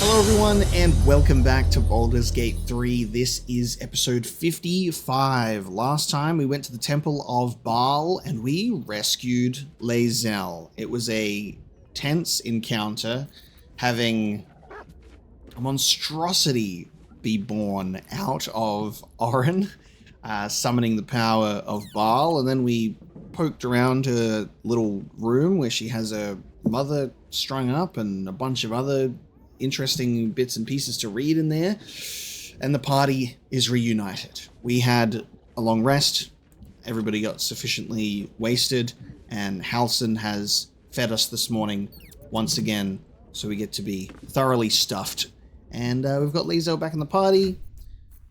Hello everyone and welcome back to Baldur's Gate 3. This is episode 55. Last time we went to the Temple of Baal and we rescued Lae'zel. It was a tense encounter, having a monstrosity be born out of Orin, summoning the power of Baal, and then we poked around her little room where she has a mother strung up and a bunch of other interesting bits and pieces to read in there, and the party is reunited. We had a long rest, everybody got sufficiently wasted, and Halson has fed us this morning once again, so we get to be thoroughly stuffed. And we've got Lae'zel back in the party,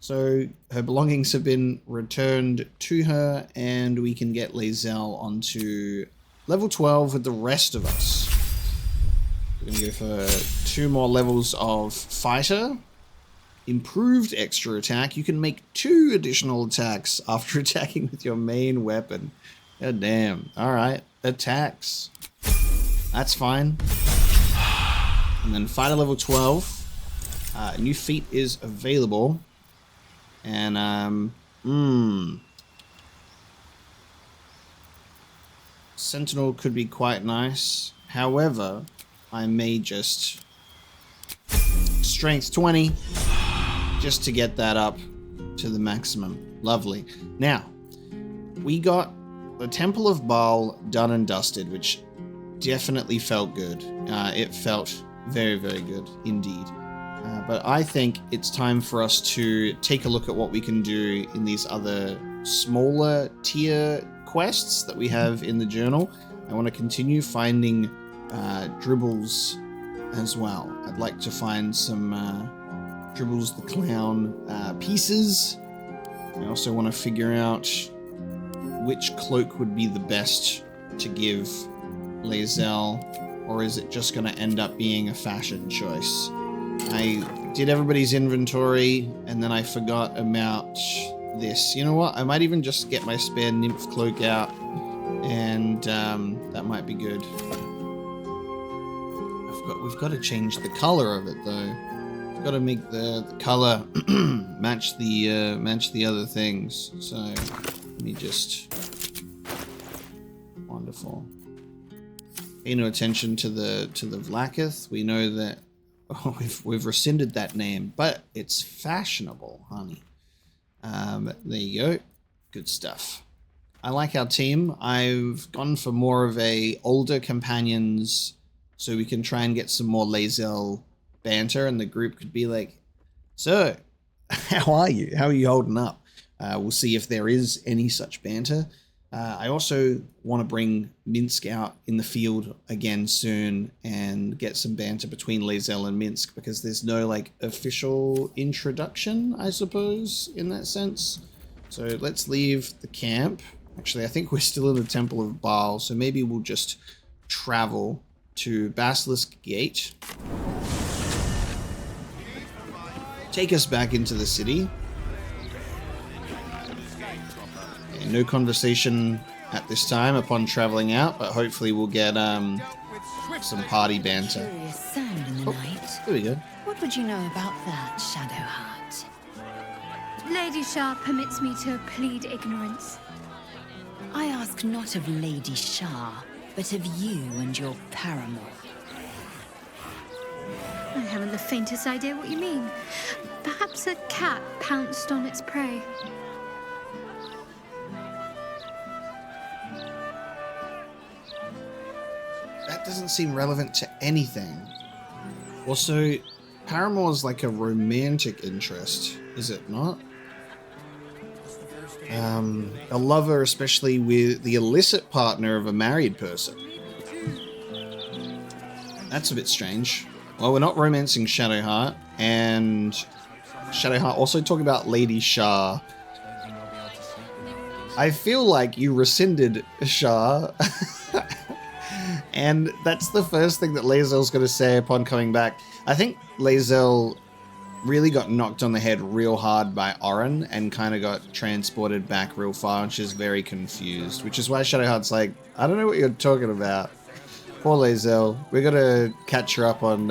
so her belongings have been returned to her, and we can get Lae'zel onto level 12 with the rest of us. We're going to go for 2 more levels of fighter. Improved extra attack. You can make 2 additional attacks after attacking with your main weapon. God damn. Alright. Attacks. That's fine. And then fighter level 12. A new feat is available. And, Sentinel could be quite nice. However, I may just strength 20 just to get that up to the maximum. Lovely. Now, we got the Temple of Baal done and dusted, which definitely felt good. It felt very, very good indeed. But I think it's time for us to take a look at what we can do in these other smaller tier quests that we have in the journal. I want to continue finding Dribbles as well. I'd like to find some Dribbles the Clown pieces. I also want to figure out which cloak would be the best to give Lae'zel, or is it just going to end up being a fashion choice? I did everybody's inventory and then I forgot about this. You know what? I might even just get my spare nymph cloak out, and that might be good. We've got to change the color of it though. We've got to make the color match the other things. So let me just. Wonderful. Pay no attention to the Vlaakith. We know that we've rescinded that name, but it's fashionable, honey. There you go. Good stuff. I like our team. I've gone for more of a older companions, so we can try and get some more Lae'zel banter, and the group could be like, so, how are you? How are you holding up? We'll see if there is any such banter. I also want to bring Minsk out in the field again soon and get some banter between Lae'zel and Minsk, because there's no like official introduction, I suppose, in that sense. So let's leave the camp. Actually, I think we're still in the Temple of Baal, so maybe we'll just travel to Basilisk Gate. Take us back into the city. Okay, no conversation at this time upon traveling out, but hopefully we'll get some party banter. Curious sound in the night. There we go. What would you know about that, Shadowheart? Lady Shah permits me to plead ignorance. I ask not of Lady Shah, but of you and your paramour. I haven't the faintest idea what you mean. Perhaps a cat pounced on its prey. That doesn't seem relevant to anything. Also, paramour is like a romantic interest, is it not? A lover, especially with the illicit partner of a married person. That's a bit strange. Well, we're not romancing Shadowheart, and Shadowheart also talking about Lady Shah. I feel like you rescinded Shah, and that's the first thing that Lae'zel's going to say upon coming back. I think Lae'zel really got knocked on the head real hard by Orin and kind of got transported back real far, and she's very confused, which is why Shadowheart's like, I don't know what you're talking about. Poor Lae'zel. We're going to catch her up on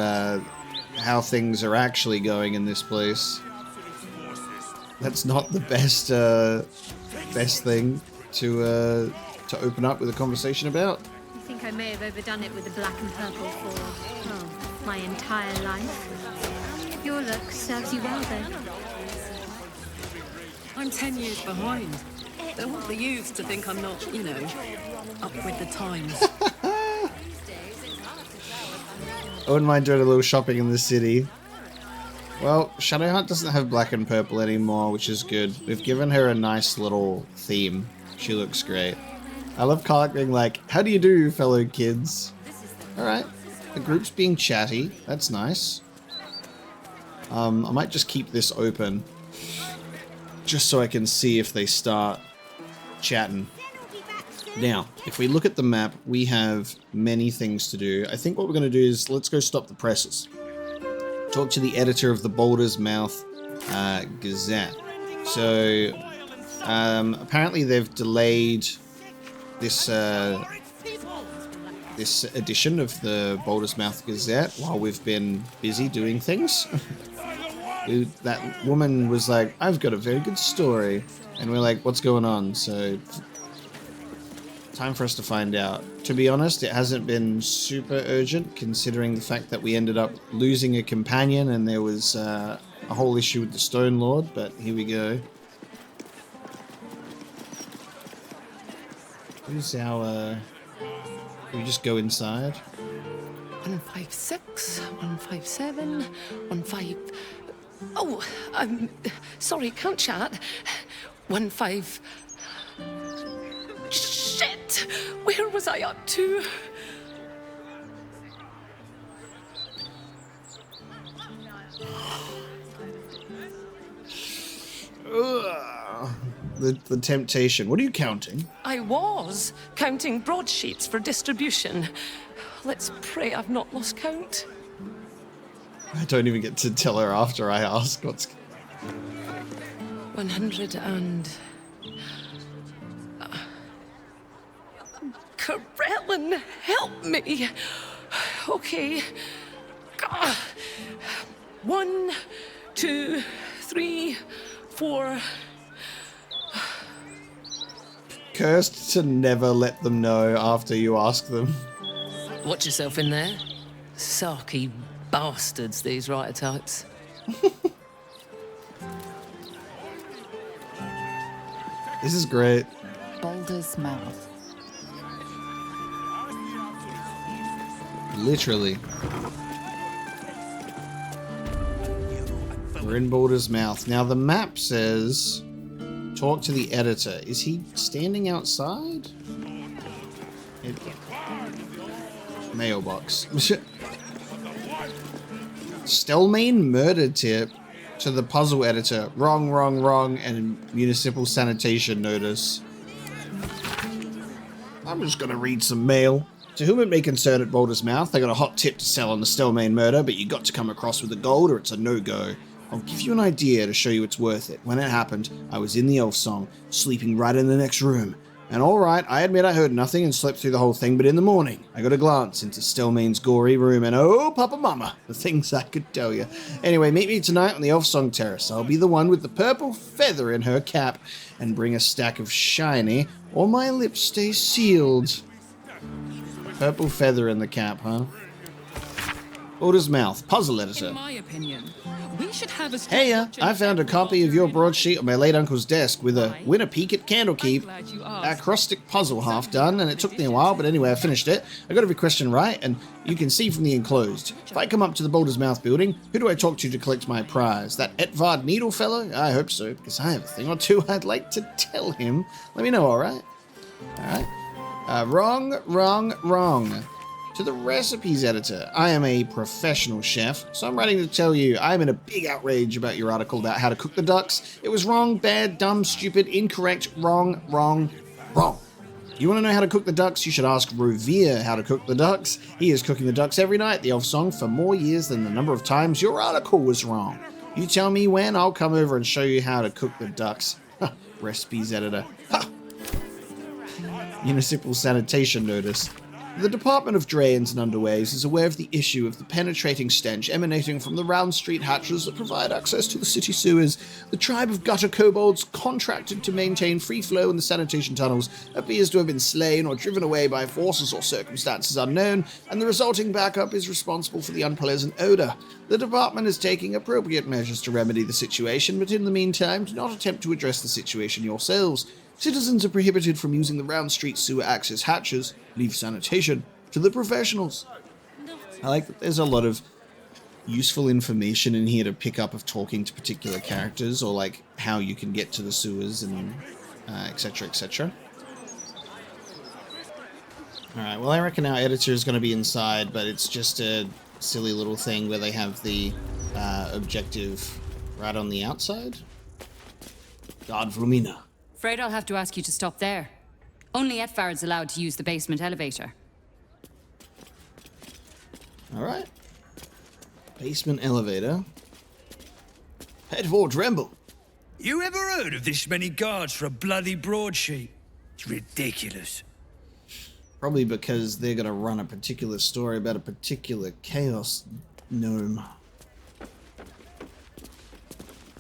how things are actually going in this place. That's not the best thing to open up with a conversation about. I think I may have overdone it with the black and purple for, well, my entire life. Your look serves you well, though. I'm 10 years behind. Don't want the youths to think I'm not, you know, up with the times. I wouldn't mind doing a little shopping in the city. Well, Shadowheart doesn't have black and purple anymore, which is good. We've given her a nice little theme. She looks great. I love Karlach being like, how do you do, fellow kids? Alright, the group's being chatty. That's nice. I might just keep this open, just so I can see if they start chatting. Now, if we look at the map, we have many things to do. I think what we're going to do is, let's go stop the presses. Talk to the editor of the Baldur's Mouth Gazette. So, apparently they've delayed this this edition of the Baldur's Mouth Gazette while we've been busy doing things. That woman was like, I've got a very good story. And we're like, what's going on? So, time for us to find out. To be honest, it hasn't been super urgent, considering the fact that we ended up losing a companion and there was a whole issue with the Stone Lord, but here we go. Who's our... Can we just go inside? 156, 157, 15... Oh, sorry, can't chat. 15... Shit! Where was I up to? The temptation. What are you counting? I was counting broadsheets for distribution. Let's pray I've not lost count. I don't even get to tell her after I ask what's... 100 and... Corellin, help me! Okay. 1, 2, 3, 4... Cursed to never let them know after you ask them. Watch yourself in there. Sarky bastards, these writer types. This is great. Baldur's Mouth. Literally. We're in Baldur's Mouth. Now the map says, talk to the editor. Is he standing outside? Mailbox. Stelmane murder tip to the puzzle editor. Wrong, wrong, wrong, and municipal sanitation notice. I'm just gonna read some mail. To whom it may concern at Baldur's Mouth, they got a hot tip to sell on the Stelmane murder, but you got to come across with the gold or it's a no-go. I'll give you an idea to show you it's worth it. When it happened, I was in the elf song, sleeping right in the next room. And alright, I admit I heard nothing and slept through the whole thing, but in the morning, I got a glance into Stelmane's gory room and oh, Papa Mama, the things I could tell you. Anyway, meet me tonight on the elf song terrace. I'll be the one with the purple feather in her cap and bring a stack of shiny or my lips stay sealed. Purple feather in the cap, huh? Baldur's Mouth, puzzle editor. In my opinion, we should have a... Hey, I found a copy of your broadsheet on my late uncle's desk with a win a peek at Candlekeep acrostic puzzle half done, and it took me a while, but anyway, I finished it. I got every question right, and you can see from the enclosed. If I come up to the Baldur's Mouth building, who do I talk to collect my prize? That Etvard Needle fellow? I hope so, because I have a thing or two I'd like to tell him. Let me know, alright? Alright. Wrong, wrong, wrong. To the recipes editor, I am a professional chef, so I'm writing to tell you I am in a big outrage about your article about how to cook the ducks. It was wrong, bad, dumb, stupid, incorrect, wrong, wrong, wrong. You want to know how to cook the ducks? You should ask Rovere how to cook the ducks. He is cooking the ducks every night, the elf song, for more years than the number of times your article was wrong. You tell me when, I'll come over and show you how to cook the ducks. Recipes editor. Ha! Municipal sanitation notice. The Department of Drains and Underways is aware of the issue of the penetrating stench emanating from the round street hatches that provide access to the city sewers. The tribe of gutter kobolds contracted to maintain free flow in the sanitation tunnels appears to have been slain or driven away by forces or circumstances unknown, and the resulting backup is responsible for the unpleasant odor. The department is taking appropriate measures to remedy the situation, but in the meantime, do not attempt to address the situation yourselves. Citizens are prohibited from using the round street sewer access hatches. Leave sanitation to the professionals. I like that there's a lot of useful information in here to pick up of talking to particular characters, or like how you can get to the sewers and etc, etc. Alright, well I reckon our editor is going to be inside, but it's just a silly little thing where they have the objective right on the outside. God Vrumina. Afraid I'll have to ask you to stop there. Only Etfard's allowed to use the basement elevator. Alright. Basement elevator. Head for Tremble. You ever heard of this many guards for a bloody broadsheet? It's ridiculous. Probably because they're going to run a particular story about a particular chaos gnome.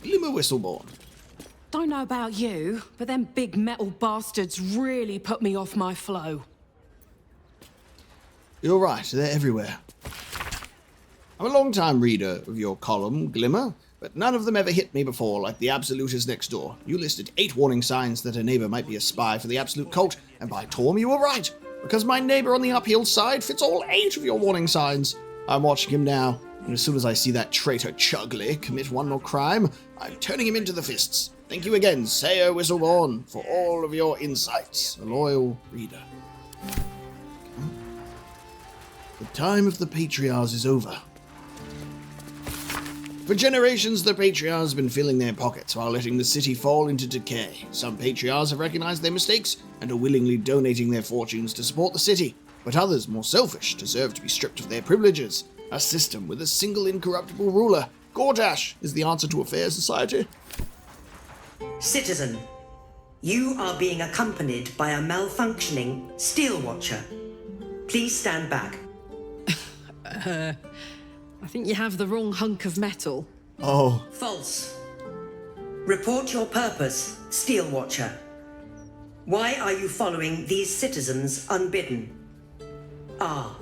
Glimmer Whistleborn. Don't know about you, but them big metal bastards really put me off my flow. You're right, they're everywhere. I'm a long-time reader of your column, Glimmer, but none of them ever hit me before like the Absoluters next door. You listed 8 warning signs that a neighbor might be a spy for the Absolute cult, and by Torm, you were right, because my neighbor on the uphill side fits all 8 of your warning signs. I'm watching him now, and as soon as I see that traitor Chugley commit one more crime, I'm turning him into the fists. Thank you again, Sayo Whistleborn, for all of your insights. A loyal reader. The time of the Patriarchs is over. For generations, the Patriarchs have been filling their pockets while letting the city fall into decay. Some Patriarchs have recognized their mistakes and are willingly donating their fortunes to support the city, but others, more selfish, deserve to be stripped of their privileges. A system with a single incorruptible ruler. Gortash is the answer to a fair society. Citizen, you are being accompanied by a malfunctioning steel watcher. Please stand back. I think you have the wrong hunk of metal. Oh. False. Report your purpose, steel watcher. Why are you following these citizens unbidden? Ah.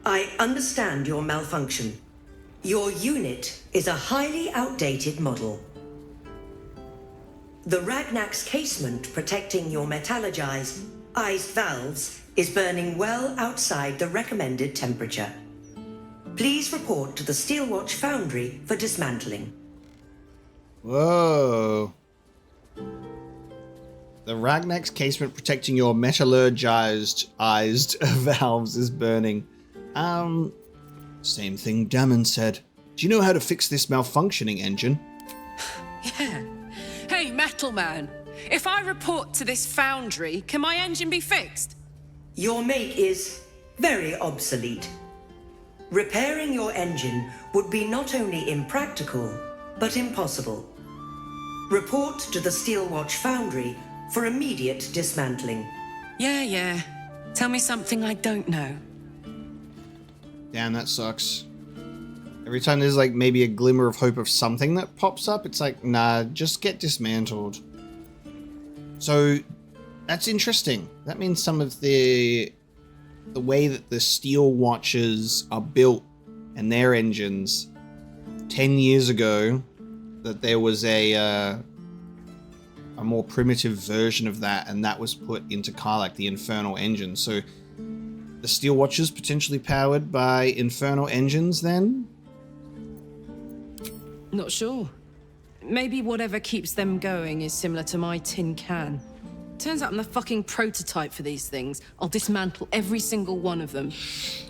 I understand your malfunction. Your unit is a highly outdated model. The Ragnak's casement protecting your metallurgized iced valves is burning well outside the recommended temperature. Please report to the Steelwatch Foundry for dismantling. Whoa. The Ragnak's casement protecting your metallurgized valves is burning. Same thing Damon said. Do you know how to fix this malfunctioning engine? Yeah. Hey, Metal Man, if I report to this foundry, can my engine be fixed? Your make is very obsolete. Repairing your engine would be not only impractical, but impossible. Report to the Steelwatch Foundry for immediate dismantling. Yeah. Tell me something I don't know. Damn, that sucks. Every time there's like maybe a glimmer of hope of something that pops up, it's like, nah, just get dismantled. So that's interesting. That means some of the way that the steel watches are built and their engines 10 years ago, that there was a more primitive version of that, and that was put into Karlach, the Infernal engine. So the steel watches potentially powered by Infernal engines then? Not sure. Maybe whatever keeps them going is similar to my tin can. Turns out I'm the fucking prototype for these things. I'll dismantle every single one of them.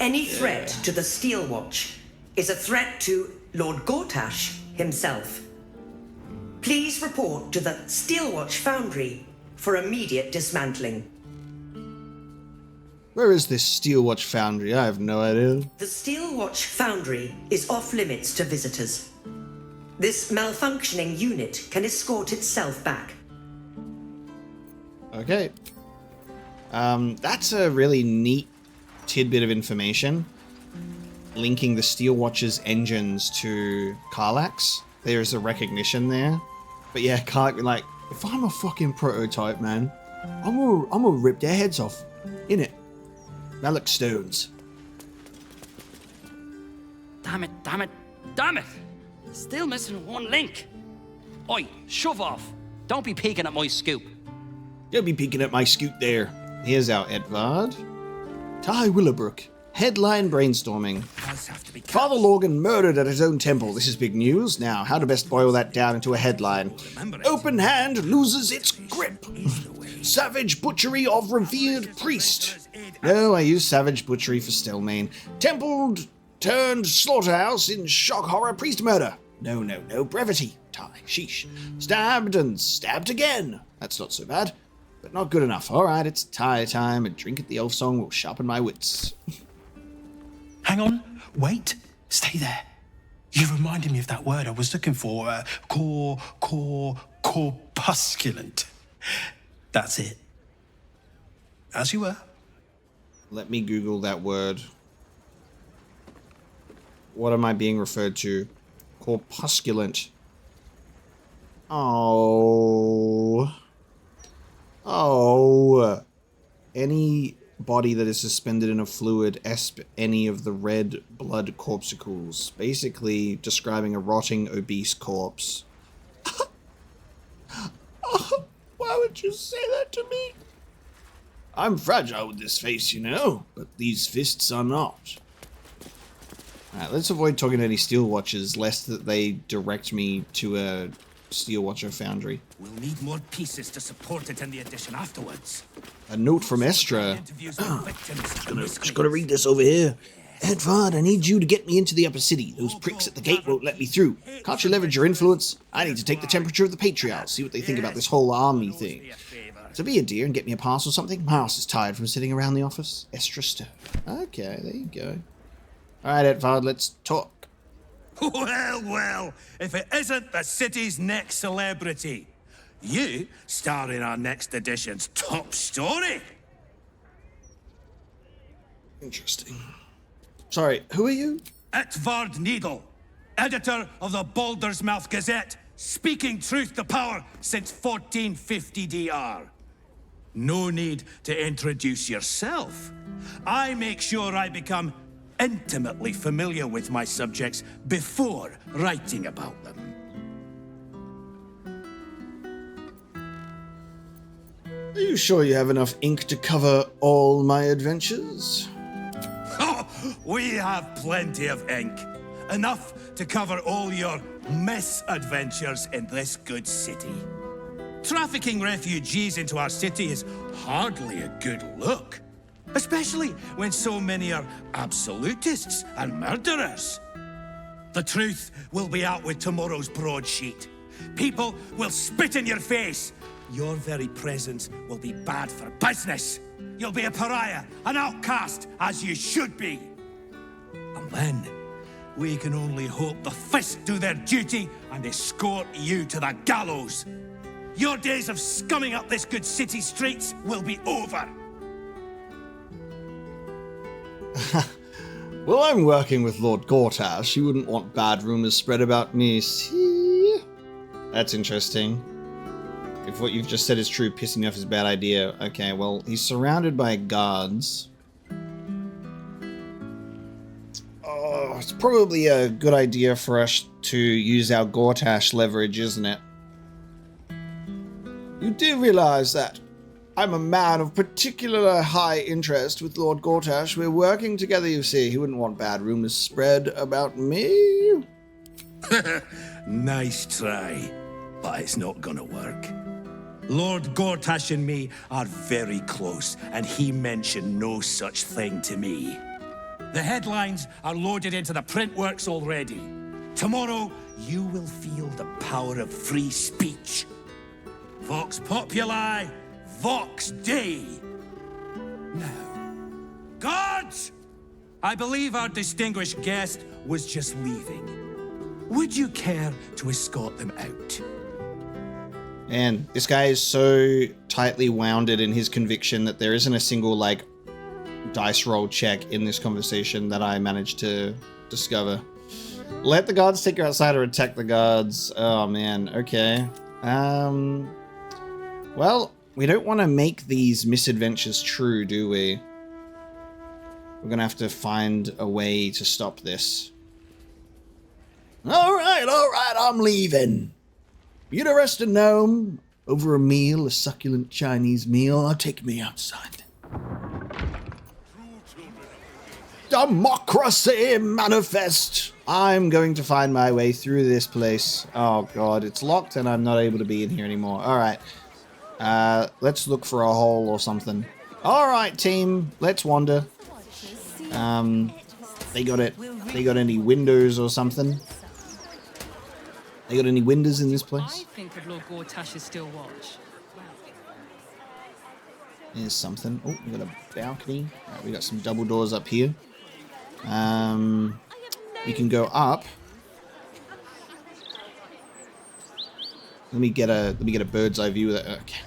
Any threat to the Steelwatch is a threat to Lord Gortash himself. Please report to the Steelwatch Foundry for immediate dismantling. Where is this Steelwatch Foundry? I have no idea. The Steelwatch Foundry is off limits to visitors. This malfunctioning unit can escort itself back. Okay. That's a really neat tidbit of information, linking the Steel Watcher's engines to Karlach's. There's a recognition there. But yeah, Karlach, like, if I'm a fucking prototype, man, I'm gonna rip their heads off. Innit? Malak stones. Damn it, damn it, damn it! Still missing one link. Oi, shove off. Don't be peeking at my scoop. Don't be peeking at my scoop there. Here's our Edvard. Ty Willowbrook. Headline brainstorming. Father Lorgan murdered at his own temple. This is big news. Now, how to best boil that down into a headline. Open hand loses its grip. Savage butchery of revered priest. No, I use savage butchery for Stillmain. Temple turned slaughterhouse in shock horror priest murder. No, brevity. Ty, sheesh. Stabbed and stabbed again. That's not so bad, but not good enough. Alright, it's Ty time. A drink at the elf song will sharpen my wits. Hang on, wait, stay there. You reminded me of that word I was looking for, corpusculent. That's it. As you were. Let me Google that word. What am I being referred to? Corpusculent. Oh. Any body that is suspended in a fluid, any of the red blood corpuscles. Basically describing a rotting, obese corpse. Why would you say that to me? I'm fragile with this face, you know, but these fists are not. Alright, let's avoid talking to any Steel Watchers, lest that they direct me to a Steel Watcher foundry. We'll need more pieces to support it in the addition afterwards. A note from Estra. Just gotta read this over here. Edvard, I need you to get me into the upper city. Those pricks at the gate won't let me through. Can't you leverage your influence? I need to take the temperature of the patriarchs, see what they think about this whole army thing. So be a dear and get me a pass or something. My ass is tired from sitting around the office. Estra Stone. Okay, there you go. Alright, Edvard, let's talk. Well, if it isn't the city's next celebrity. You star in our next edition's top story. Interesting. Sorry, who are you? Edvard Needle, editor of the Baldur's Mouth Gazette, speaking truth to power since 1450 DR. No need to introduce yourself. I make sure I become intimately familiar with my subjects before writing about them. Are you sure you have enough ink to cover all my adventures? Oh, we have plenty of ink. Enough to cover all your misadventures in this good city. Trafficking refugees into our city is hardly a good look. Especially when so many are absolutists and murderers. The truth will be out with tomorrow's broadsheet. People will spit in your face. Your very presence will be bad for business. You'll be a pariah, an outcast, as you should be. And then, we can only hope the Fist do their duty and escort you to the gallows. Your days of scumming up this good city streets will be over. Well, I'm working with Lord Gortash. He wouldn't want bad rumors spread about me. See? That's interesting. If what you've just said is true, pissing me off is a bad idea. Okay, well, he's surrounded by guards. Oh, it's probably a good idea for us to use our Gortash leverage, isn't it? You do realize that I'm a man of particular high interest with Lord Gortash. We're working together, you see. He wouldn't want bad rumors spread about me. Nice try, but it's not gonna work. Lord Gortash and me are very close, and he mentioned no such thing to me. The headlines are loaded into the print works already. Tomorrow, you will feel the power of free speech. Vox Populi, Vox Dei. Now, guards! I believe our distinguished guest was just leaving. Would you care to escort them out? Man, this guy is so tightly wounded in his conviction that there isn't a single, like, dice roll check in this conversation that I managed to discover. Let the guards take you outside or attack the guards. Oh, man. Okay. Well, we don't want to make these misadventures true, do we? We're going to have to find a way to stop this. All right, I'm leaving. You'd arrest a gnome over a meal, a succulent Chinese meal. I'll take me outside. Democracy manifest. I'm going to find my way through this place. Oh god, it's locked and I'm not able to be in here anymore. Alright. Let's look for a hole or something. Alright, team. Let's wander. They got it. They got any windows or something? They got any windows in this place? I think of Lord Gortash's still watch. There's something. Oh, we got a balcony. Alright, we got some double doors up here. We can go up. Let me get a bird's eye view of that. Okay.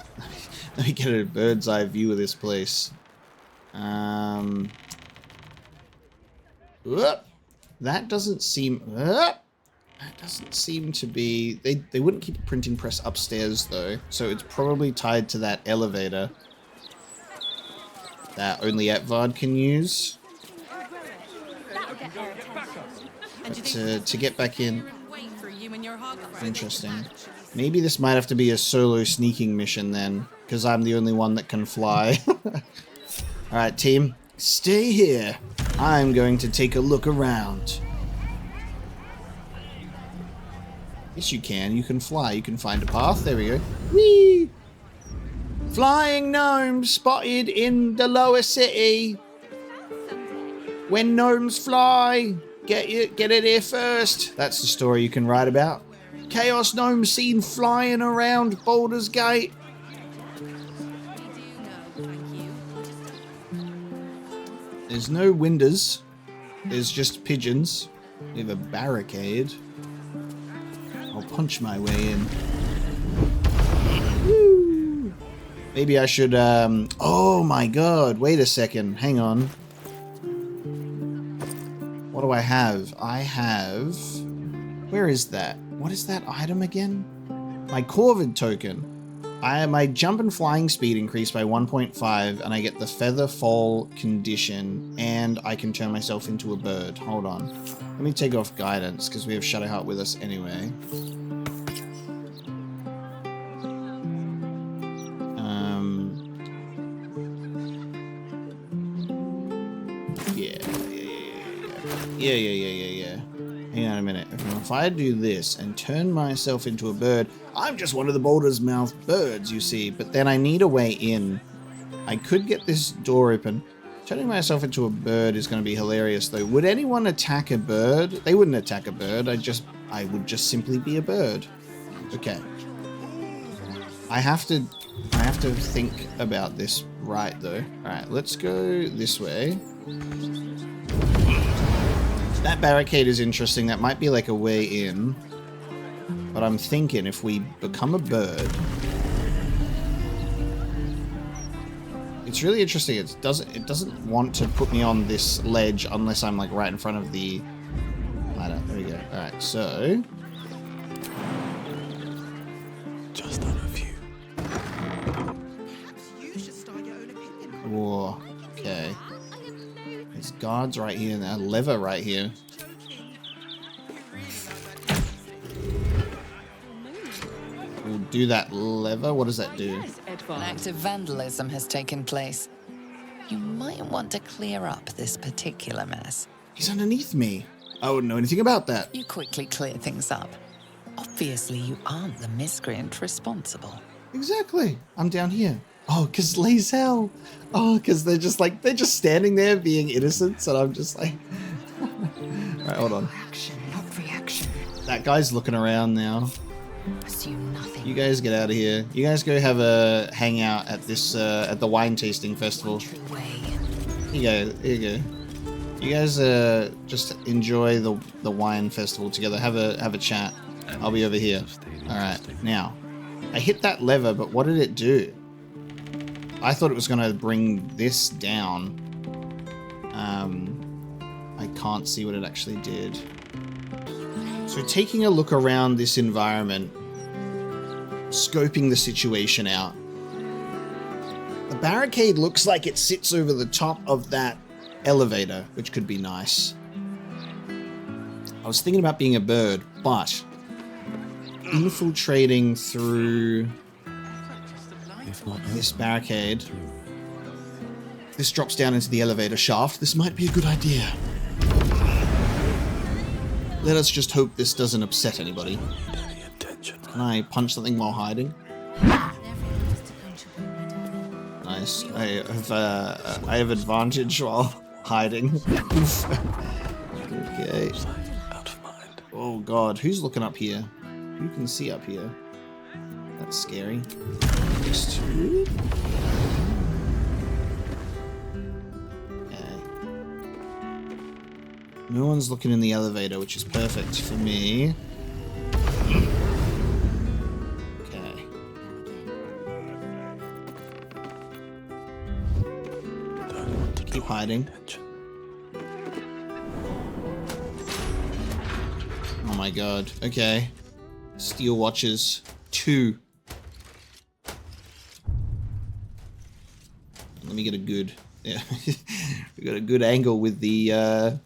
Let me get a bird's eye view of this place. That doesn't seem. That doesn't seem to be. They wouldn't keep a printing press upstairs though, so it's probably tied to that elevator that only Etvard can use. But to get back in. Interesting. Maybe this might have to be a solo sneaking mission then, because I'm the only one that can fly. Alright, team. Stay here. I'm going to take a look around. Yes, you can. You can fly. You can find a path. There we go. Whee! Flying gnomes spotted in the lower city. When gnomes fly, get it here first. That's the story you can write about. Chaos gnomes seen flying around Baldur's Gate. There's no windows. There's just pigeons. We have a barricade. I'll punch my way in. Woo. Maybe I should, oh my god, wait a second, hang on. What do I have? I have... Where is that? What is that item again? My Corvid token. My jump and flying speed increased by 1.5, and I get the feather fall condition, and I can turn myself into a bird. Hold on. Let me take off guidance, because we have Shadowheart with us anyway. Yeah. Hang on a minute. If I do this and turn myself into a bird, I'm just one of the Baldur's Mouth birds, you see, but then I need a way in. I could get this door open. Turning myself into a bird is going to be hilarious, though. Would anyone attack a bird? They wouldn't attack a bird. I would just simply be a bird. Okay. I have to think about this right, though. Alright, let's go this way. That barricade is interesting. That might be like a way in. But I'm thinking if we become a bird... It's really interesting. It doesn't want to put me on this ledge unless I'm like right in front of the ladder. There we go. Alright, so... Just on a view. Whoa. Okay. There's guards right here and a lever right here. We'll do that lever. What does that do? An act of vandalism has taken place. You might want to clear up this particular mess. He's underneath me. I wouldn't know anything about that. You quickly clear things up. Obviously, you aren't the miscreant responsible. Exactly. I'm down here. Oh, because Lae'zel. Oh, because they're just standing there being innocents, and I'm just like... Alright, hold on. Action, not reaction. That guy's looking around now. Assume nothing. You guys get out of here. You guys go have a hangout at this, at the wine tasting festival. Here you go. Here you go. You guys, just enjoy the wine festival together. Have a chat. I'll be over here. Alright, now. I hit that lever, but what did it do? I thought it was going to bring this down. I can't see what it actually did. So taking a look around this environment, scoping the situation out. The barricade looks like it sits over the top of that elevator, which could be nice. I was thinking about being a bird, but infiltrating through this barricade. This drops down into the elevator shaft. This might be a good idea. Let us just hope this doesn't upset anybody. Can I punch something while hiding? Nice. I have advantage while hiding. Okay. Oh god, who's looking up here? Who can see up here? That's scary. Just two. No one's looking in the elevator, which is perfect for me. Okay. Keep hiding. Oh my god. Okay. Steel watches. 2. Let me get a good... Yeah. We got a good angle with the...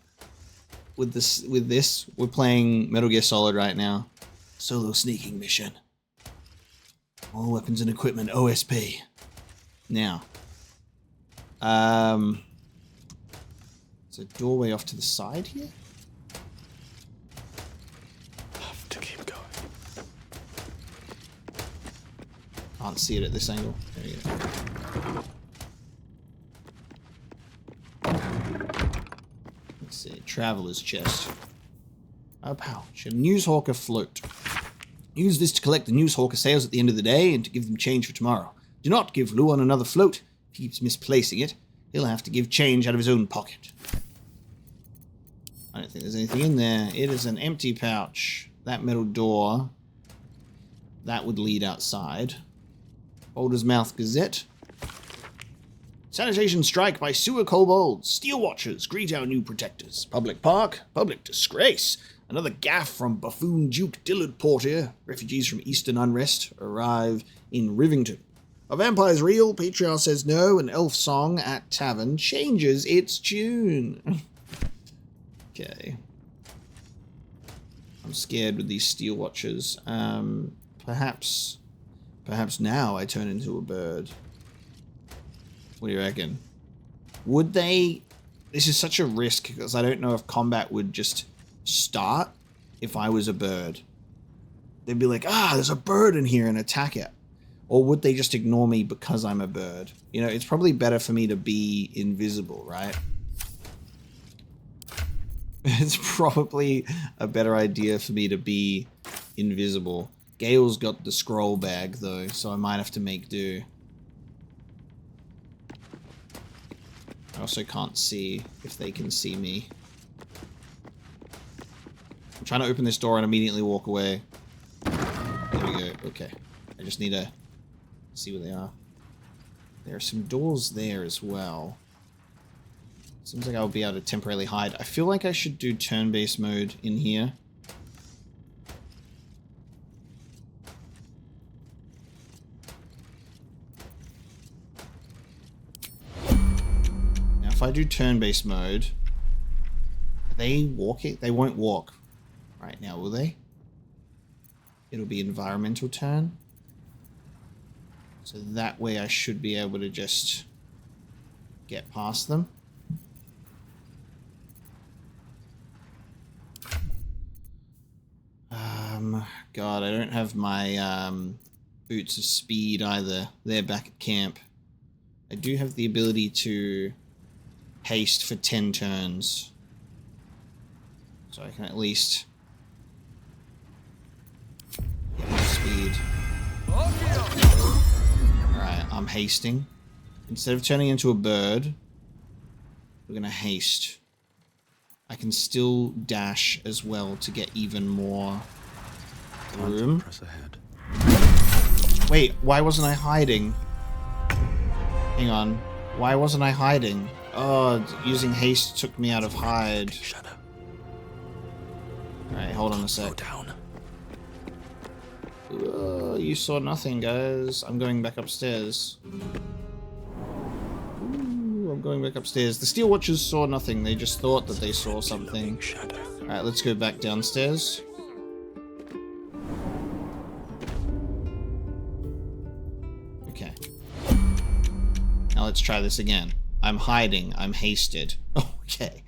With this, we're playing Metal Gear Solid right now. Solo sneaking mission. All weapons and equipment, OSP. Now. There's a doorway off to the side here? Have to keep going. Can't see it at this angle. There you go. Let's see, traveler's chest. A pouch, a newshawker float. Use this to collect the newshawker sales at the end of the day and to give them change for tomorrow. Do not give Luan another float. If he keeps misplacing it, he'll have to give change out of his own pocket. I don't think there's anything in there. It is an empty pouch. That metal door, that would lead outside. Baldur's Mouth Gazette. Sanitation strike by sewer kobolds. Steel watchers greet our new protectors. Public park, public disgrace. Another gaffe from buffoon Duke Dillard Portier. Refugees from Eastern unrest arrive in Rivington. A vampire's real, Patriarch says no, an elf song at tavern changes its tune. Okay. I'm scared with these steel watchers. Perhaps now I turn into a bird. What do you reckon? Would they... This is such a risk, because I don't know if combat would just start if I was a bird. They'd be like, there's a bird in here, and attack it. Or would they just ignore me because I'm a bird? You know, it's probably better for me to be invisible, right? It's probably a better idea for me to be invisible. Gale's got the scroll bag, though, so I might have to make do. I also can't see if they can see me. I'm trying to open this door and immediately walk away. There we go. Okay. I just need to see where they are. There are some doors there as well. Seems like I'll be able to temporarily hide. I feel like I should do turn-based mode in here. If I do turn-based mode, are they walking? They won't walk right now, will they? It'll be environmental turn. So that way I should be able to just get past them. God, I don't have my boots of speed either. They're back at camp. I do have the ability to haste for 10 turns. So I can at least get more speed. Alright, I'm hasting. Instead of turning into a bird, we're gonna haste. I can still dash as well to get even more room. Press ahead. Wait, why wasn't I hiding? Hang on. Why wasn't I hiding? Oh, using haste took me out of hide. Alright, hold on a sec. You saw nothing, guys. I'm going back upstairs. Ooh, I'm going back upstairs. The Steel Watchers saw nothing. They just thought that they saw something. Alright, let's go back downstairs. Okay. Now let's try this again. I'm hiding. I'm hasted. Okay.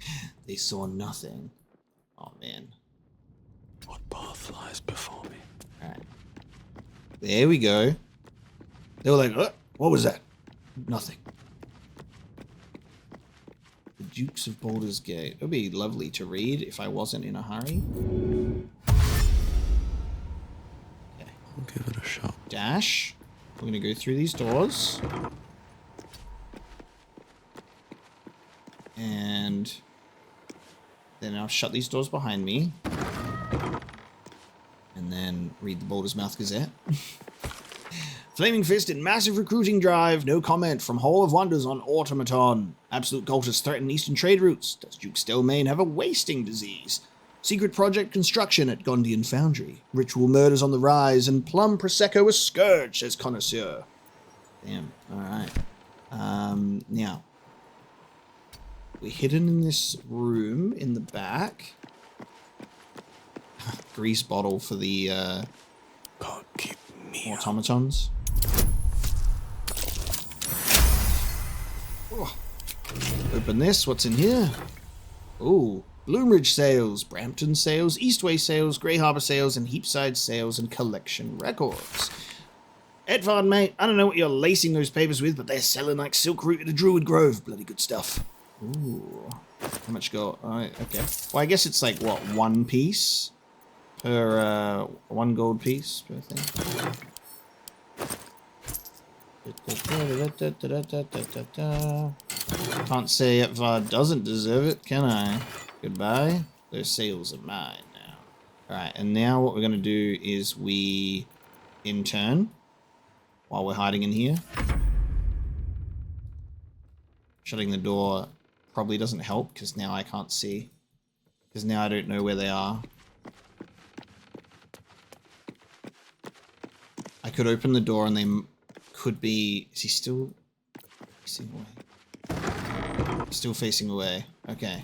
They saw nothing. Oh, man. What path lies before me? Alright. There we go. They were like, what was that? Nothing. The Dukes of Baldur's Gate. It would be lovely to read if I wasn't in a hurry. Okay. I'll give it a shot. Dash. We're going to go through these doors. And then I'll shut these doors behind me. And then read the Baldur's Mouth Gazette. Flaming Fist in massive recruiting drive. No comment from Hall of Wonders on Automaton. Absolute cultists threaten eastern trade routes. Does Duke Stelmane have a wasting disease? Secret project construction at Gondian Foundry. Ritual murders on the rise. And Plum Prosecco a scourge, says Connoisseur. Damn. Alright. Now. We're hidden in this room in the back. Grease bottle for the Can't keep me automatons. Oh. Open this. What's in here? Ooh. Bloomridge sales, Brampton sales, Eastway sales, Grey Harbour sales, and Heapside sales and collection records. Edvard, mate, I don't know what you're lacing those papers with, but they're selling like silk root at a Druid Grove. Bloody good stuff. Ooh. How much gold? Okay. Well, I guess it's like, what, 1 piece? Per, 1 gold piece per thing. Can't say Edvard doesn't deserve it, can I? Goodbye. Those sales are mine now. Alright, and now what we're going to do is we intern while we're hiding in here. Shutting the door probably doesn't help because now I can't see. Because now I don't know where they are. I could open the door and they could be... Is he still facing away? Still facing away. Okay.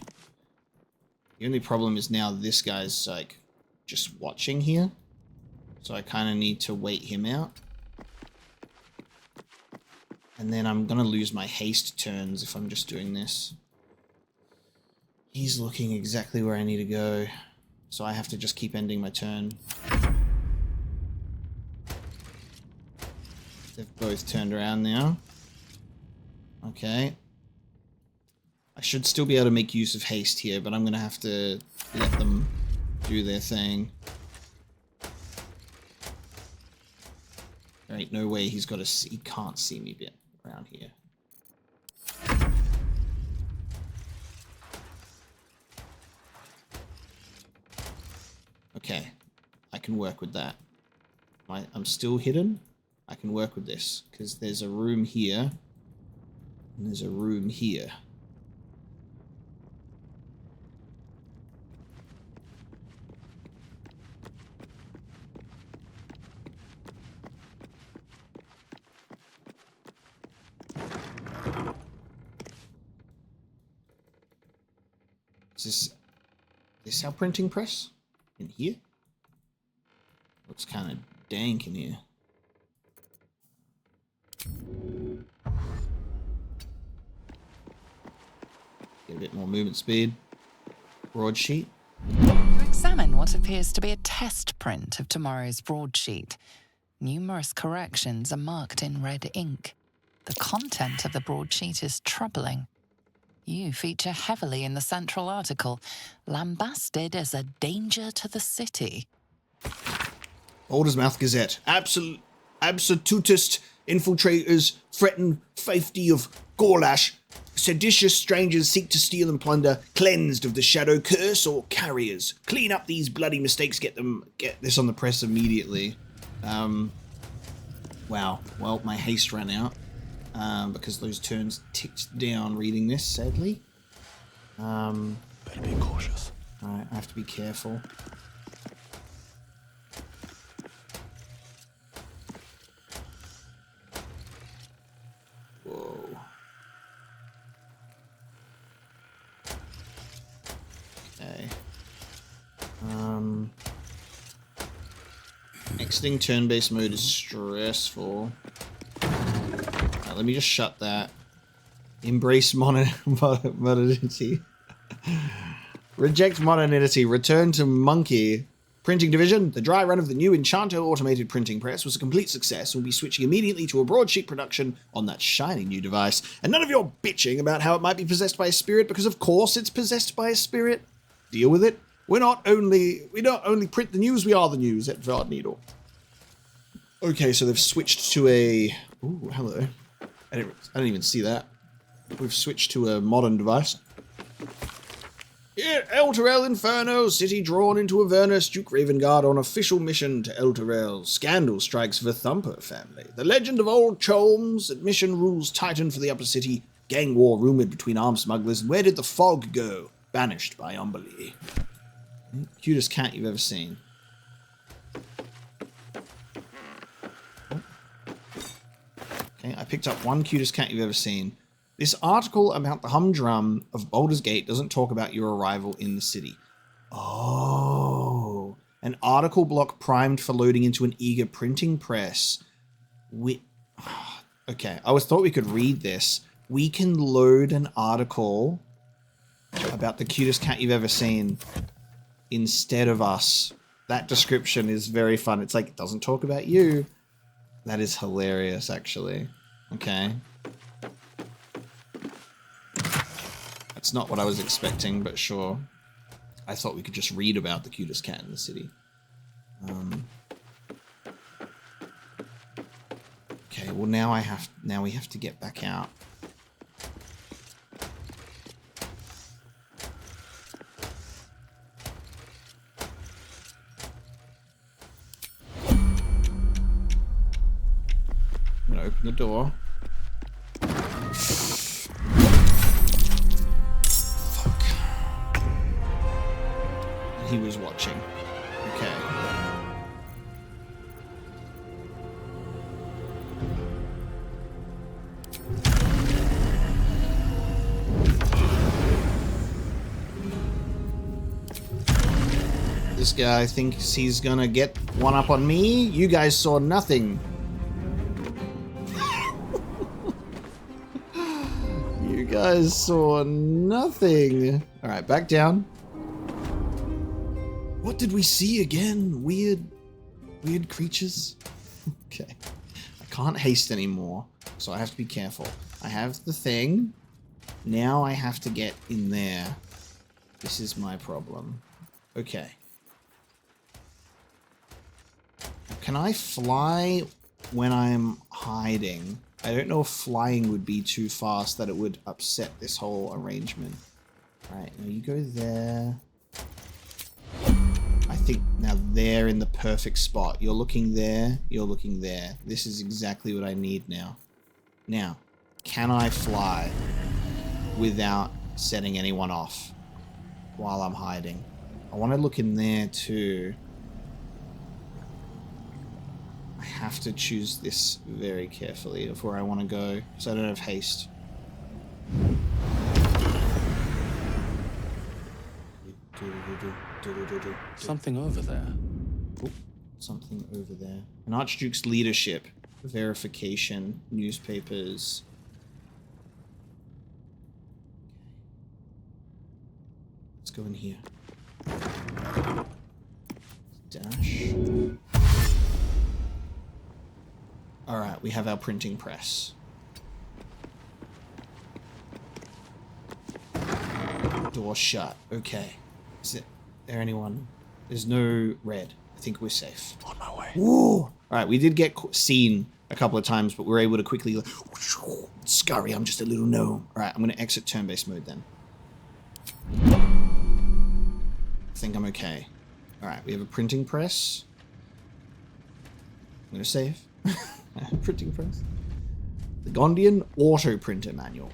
The only problem is now this guy's like just watching here. So I kind of need to wait him out. And then I'm going to lose my haste turns if I'm just doing this. He's looking exactly where I need to go. So I have to just keep ending my turn. They've both turned around now. Okay. I should still be able to make use of haste here, but I'm going to have to let them do their thing. There ain't no way he's got to see, he can't see me around here. Okay, I can work with that. I'm still hidden. I can work with this because there's a room here and there's a room here. Is this our printing press? In here? Looks kind of dank in here. Get a bit more movement speed. Broadsheet. You examine what appears to be a test print of tomorrow's broadsheet. Numerous corrections are marked in red ink. The content of the broadsheet is troubling. You feature heavily in the central article, lambasted as a danger to the city. Baldur's Mouth Gazette. Absolutist infiltrators threaten safety of Gorlash. Seditious strangers seek to steal and plunder, cleansed of the shadow curse or carriers. Clean up these bloody mistakes, get this on the press immediately. Well, Wow. Well, my haste ran out because those turns ticked down reading this, sadly. Better be cautious. Alright, I have to be careful. Whoa. Okay. Exiting turn-based mode is stressful. Alright, let me just shut that. Embrace modernity. Reject modernity. Return to monkey. Printing division. The dry run of the new Enchanto automated printing press was a complete success. We'll be switching immediately to a broadsheet production on that shiny new device. And none of your bitching about how it might be possessed by a spirit, because of course it's possessed by a spirit. Deal with it. We not only print the news, we are the news at Vard Needle. Okay, so they've switched to a... Ooh, hello. I didn't even see that. We've switched to a modern device. Here, Elturel Inferno, city drawn into Avernus, Duke Ravengard on official mission to Elturel. Scandal strikes the Thumper family. The legend of old Cholmes, admission rules tighten for the upper city. Gang war rumored between armed smugglers. And where did the fog go? Banished by Umberlee. Cutest cat you've ever seen. Okay, I picked up one cutest cat you've ever seen. This article about the humdrum of Baldur's Gate doesn't talk about your arrival in the city. Oh. An article block primed for loading into an eager printing press. Okay, I always thought we could read this. We can load an article about the cutest cat you've ever seen instead of us. That description is very fun. It's like, it doesn't talk about you. That is hilarious, actually. Okay. That's not what I was expecting, but sure. I thought we could just read about the cutest cat in the city. Okay, well now we have to get back out. I'm gonna open the door. He was watching. Okay. This guy thinks he's gonna get one up on me. You guys saw nothing. You guys saw nothing. All right, back down. What did we see again? Weird creatures? Okay. I can't haste anymore, so I have to be careful. I have the thing. Now I have to get in there. This is my problem. Okay. Can I fly when I'm hiding? I don't know if flying would be too fast that it would upset this whole arrangement. Alright, now you go there. I think now they're in the perfect spot. You're looking there, you're looking there. This is exactly what I need now. Now, can I fly without setting anyone off while I'm hiding? I want to look in there too. I have to choose this very carefully of where I want to go, because I don't have haste. Something over there. Ooh, something over there. An Archduke's leadership. Verification. Newspapers. Let's go in here. Dash. Alright, we have our printing press. Door shut. Okay. Is there anyone? There's no red. I think we're safe. On my way. Woo! Alright, we did get seen a couple of times, but we were able to quickly... Scurry, I'm just a little gnome. Alright, I'm going to exit turn-based mode then. I think I'm okay. Alright, we have a printing press. I'm going to save. Printing press. The Gondian Auto Printer Manual.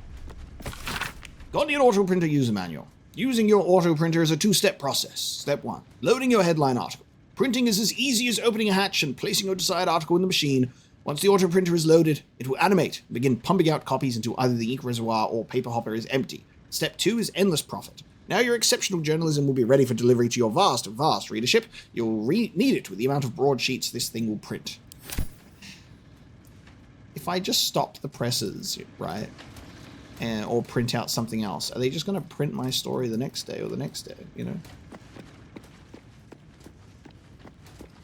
Gondian Auto Printer User Manual. Using your auto printer is a two-step process. Step 1. Loading your headline article. Printing is as easy as opening a hatch and placing your desired article in the machine. Once the auto printer is loaded, it will animate and begin pumping out copies until either the ink reservoir or paper hopper is empty. Step 2 is endless profit. Now your exceptional journalism will be ready for delivery to your vast readership. You'll need it with the amount of broadsheets this thing will print. If I just stopped the presses, right, or print out something else, are they just going to print my story the next day or the next day, you know?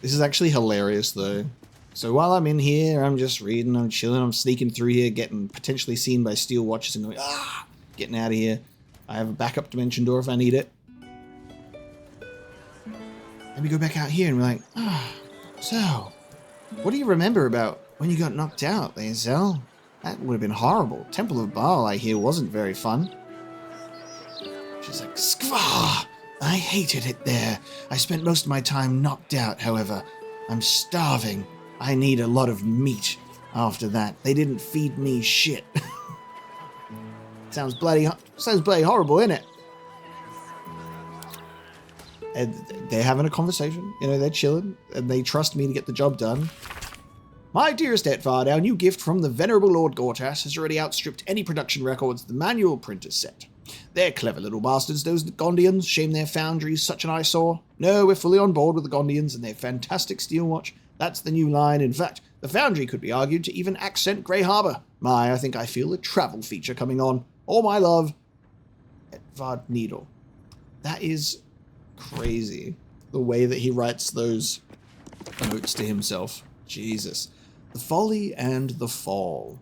This is actually hilarious, though. So while I'm in here, I'm just reading, I'm chilling, I'm sneaking through here, getting potentially seen by steel watchers and going, getting out of here. I have a backup dimension door if I need it. Let me go back out here and we're like, so, what do you remember about when you got knocked out, Lae'zel? That would have been horrible. Temple of Baal, I hear, wasn't very fun. She's like, Skva! I hated it there. I spent most of my time knocked out, however. I'm starving. I need a lot of meat after that. They didn't feed me shit. Sounds bloody horrible, isn't it? And they're having a conversation. You know, they're chilling, and they trust me to get the job done. My dearest Etvar, our new gift from the venerable Lord Gortash has already outstripped any production records the manual printers set. They're clever little bastards, those Gondians. Shame their foundry's such an eyesore. No, we're fully on board with the Gondians and their fantastic steel watch. That's the new line. In fact, the foundry could be argued to even accent Grey Harbor. I think I feel a travel feature coming on. All my love, Etvar Needle. That is crazy. The way that he writes those notes to himself. Jesus. The Folly and the Fall.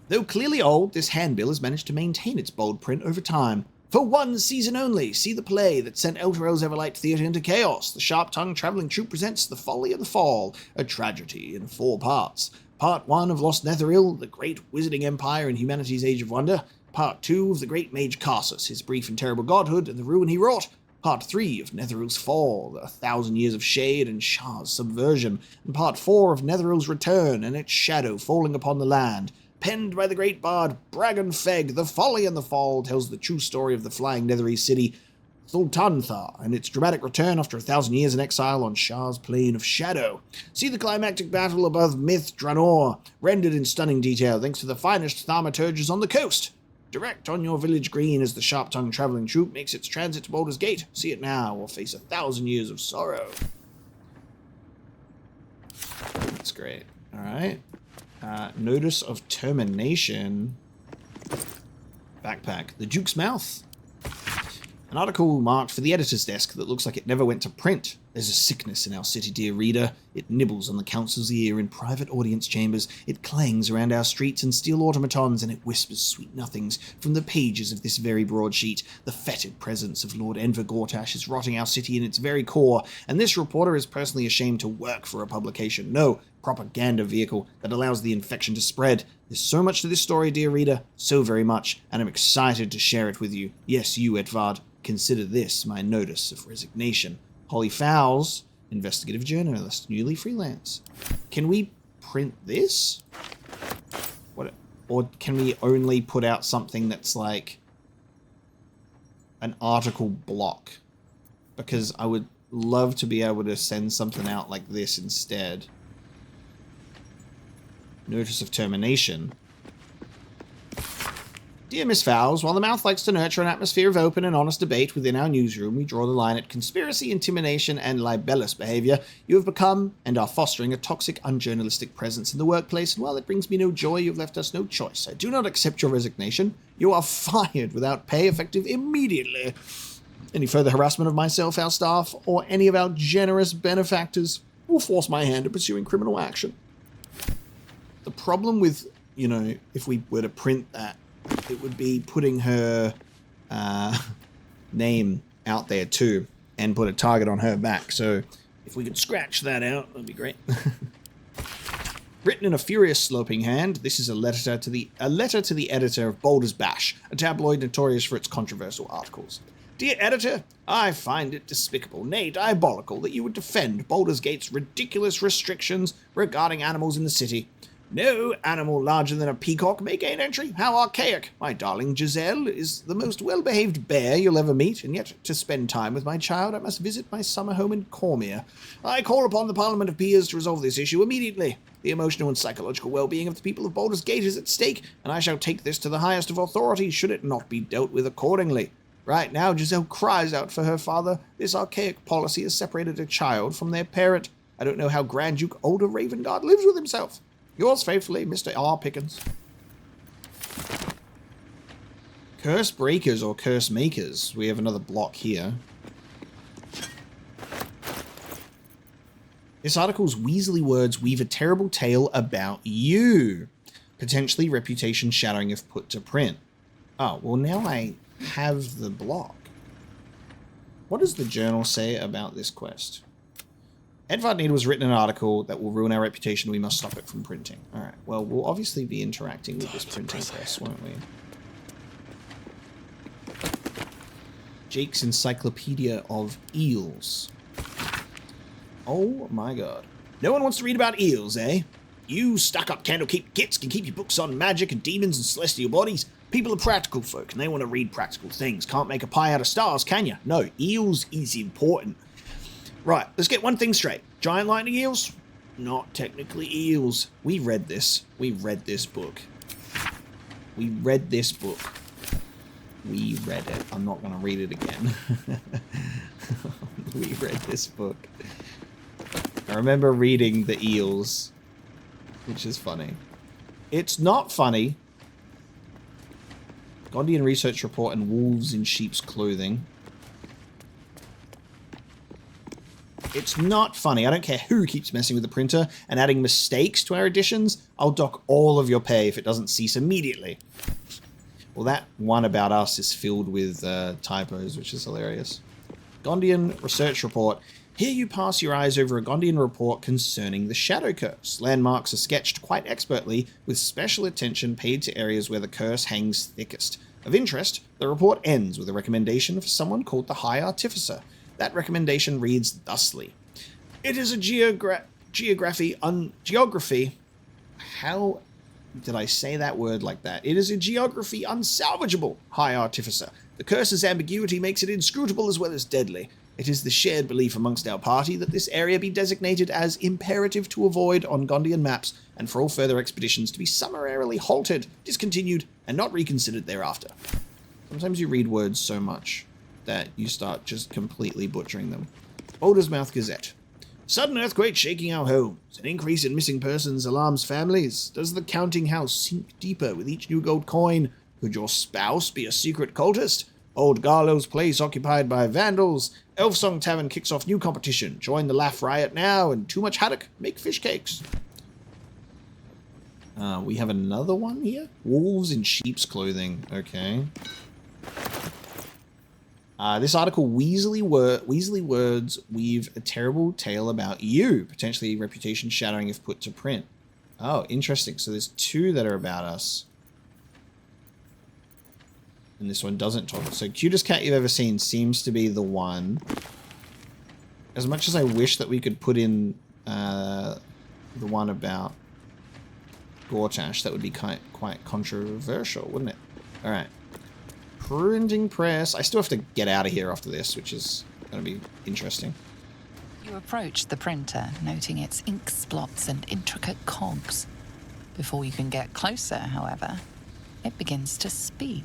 Though clearly old, this handbill has managed to maintain its bold print over time. For one season only, see the play that sent Elturel's Everlight Theatre into chaos. The Sharp-Tongued Travelling Troupe presents The Folly and the Fall, a tragedy in 4 parts. Part 1 of Lost Netheril, the great wizarding empire in humanity's age of wonder. Part 2 of the great mage Karsus, his brief and terrible godhood, and the ruin he wrought. Part 3 of Netheril's Fall, 1,000 Years of Shade and Shah's Subversion, and Part 4 of Netheril's Return and its shadow falling upon the land. Penned by the great bard Bragan Feg, The Folly and the Fall tells the true story of the flying Netherese city, Thultanthar, and its dramatic return after 1,000 years in exile on Shah's Plane of Shadow. See the climactic battle above Myth Dranor, rendered in stunning detail thanks to the finest thaumaturges on the coast. Direct on your village green as the Sharp-Tongued Travelling Troupe makes its transit to Baldur's Gate. See it now or face 1,000 years of sorrow. That's great. Alright. Notice of Termination. Backpack. The Duke's Mouth. An article marked for the editor's desk that looks like it never went to print. There's a sickness in our city, dear reader. It nibbles on the council's ear in private audience chambers. It clangs around our streets and steel automatons, and it whispers sweet nothings from the pages of this very broadsheet. The fetid presence of Lord Enver Gortash is rotting our city in its very core, and this reporter is personally ashamed to work for a publication. No, propaganda vehicle that allows the infection to spread. There's so much to this story, dear reader, so very much, and I'm excited to share it with you. Yes, you, Edvard. Consider this my notice of resignation. Holly Fowles, investigative journalist, newly freelance. Can we print this? What? Or can we only put out something that's like an article block? Because I would love to be able to send something out like this instead. Notice of termination. Dear Miss Fowles, while the mouth likes to nurture an atmosphere of open and honest debate within our newsroom, we draw the line at conspiracy, intimidation, and libellous behavior. You have become and are fostering a toxic, unjournalistic presence in the workplace, and while it brings me no joy, you've left us no choice. I do not accept your resignation. You are fired without pay, effective immediately. Any further harassment of myself, our staff, or any of our generous benefactors will force my hand to pursuing criminal action. The problem with, you know, if we were to print that, it would be putting her name out there too and put a target on her back. So if we could scratch that out, that'd be great. Written in a furious sloping hand, this is a letter to the editor of Baldur's Bash, a tabloid notorious for its controversial articles. Dear editor, I find it despicable, nay diabolical, that you would defend Baldur's Gate's ridiculous restrictions regarding animals in the city. No animal larger than a peacock may gain entry. How archaic. My darling Giselle is the most well-behaved bear you'll ever meet, and yet to spend time with my child I must visit my summer home in Cormier. I call upon the Parliament of Peers to resolve this issue immediately. The emotional and psychological well-being of the people of Baldur's Gate is at stake, and I shall take this to the highest of authority should it not be dealt with accordingly. Right now, Giselle cries out for her father. This archaic policy has separated a child from their parent. I don't know how Grand Duke Older Ravengard lives with himself. Yours faithfully, Mr. R. Pickens. Curse breakers or curse makers. We have another block here. This article's Weasley words weave a terrible tale about you. Potentially reputation shattering if put to print. Oh, well now I have the block. What does the journal say about this quest? Edvard Need was written an article that will ruin our reputation. We must stop it from printing. Alright, well, we'll obviously be interacting with this printing press, won't we? Jake's Encyclopedia of Eels. Oh my god. No one wants to read about eels, eh? You stuck-up Candlekeep gits can keep your books on magic and demons and celestial bodies. People are practical folk, and they want to read practical things. Can't make a pie out of stars, can you? No, eels is important. Right, let's get one thing straight. Giant lightning eels? Not technically eels. We read this. We read this book. We read this book. We read it. I'm not going to read it again. We read this book. I remember reading the eels, which is funny. It's not funny. Gondian research report and wolves in sheep's clothing. It's not funny. I don't care who keeps messing with the printer and adding mistakes to our editions. I'll dock all of your pay if it doesn't cease immediately. Well, that one about us is filled with typos, which is hilarious. Gondian research report. Here you pass your eyes over a Gondian report concerning the Shadow Curse. Landmarks are sketched quite expertly, with special attention paid to areas where the curse hangs thickest. Of interest, the report ends with a recommendation for someone called the High Artificer. That recommendation reads thusly. It is a geography. How did I say that word like that? It is a geography unsalvageable, High Artificer. The curse's ambiguity makes it inscrutable as well as deadly. It is the shared belief amongst our party that this area be designated as imperative to avoid on Gondian maps, and for all further expeditions to be summarily halted, discontinued, and not reconsidered thereafter. Sometimes you read words so much that you start just completely butchering them. Baldur's Mouth Gazette. Sudden earthquake shaking our homes. An increase in missing persons alarms families. Does the counting house sink deeper with each new gold coin? Could your spouse be a secret cultist? Old Garlow's place occupied by vandals. Elfsong Tavern kicks off new competition. Join the laugh riot now, and too much haddock, make fish cakes. We have another one here. Wolves in sheep's clothing. Okay. This article, Weasley words weave a terrible tale about you. Potentially reputation shattering if put to print. Oh, interesting. So there's two that are about us. And this one doesn't talk. So cutest cat you've ever seen seems to be the one. As much as I wish that we could put in the one about Gortash, that would be quite controversial, wouldn't it? All right. Printing press. I still have to get out of here after this, which is going to be interesting. You approach the printer, noting its ink splots and intricate cogs. Before you can get closer, however, it begins to speak.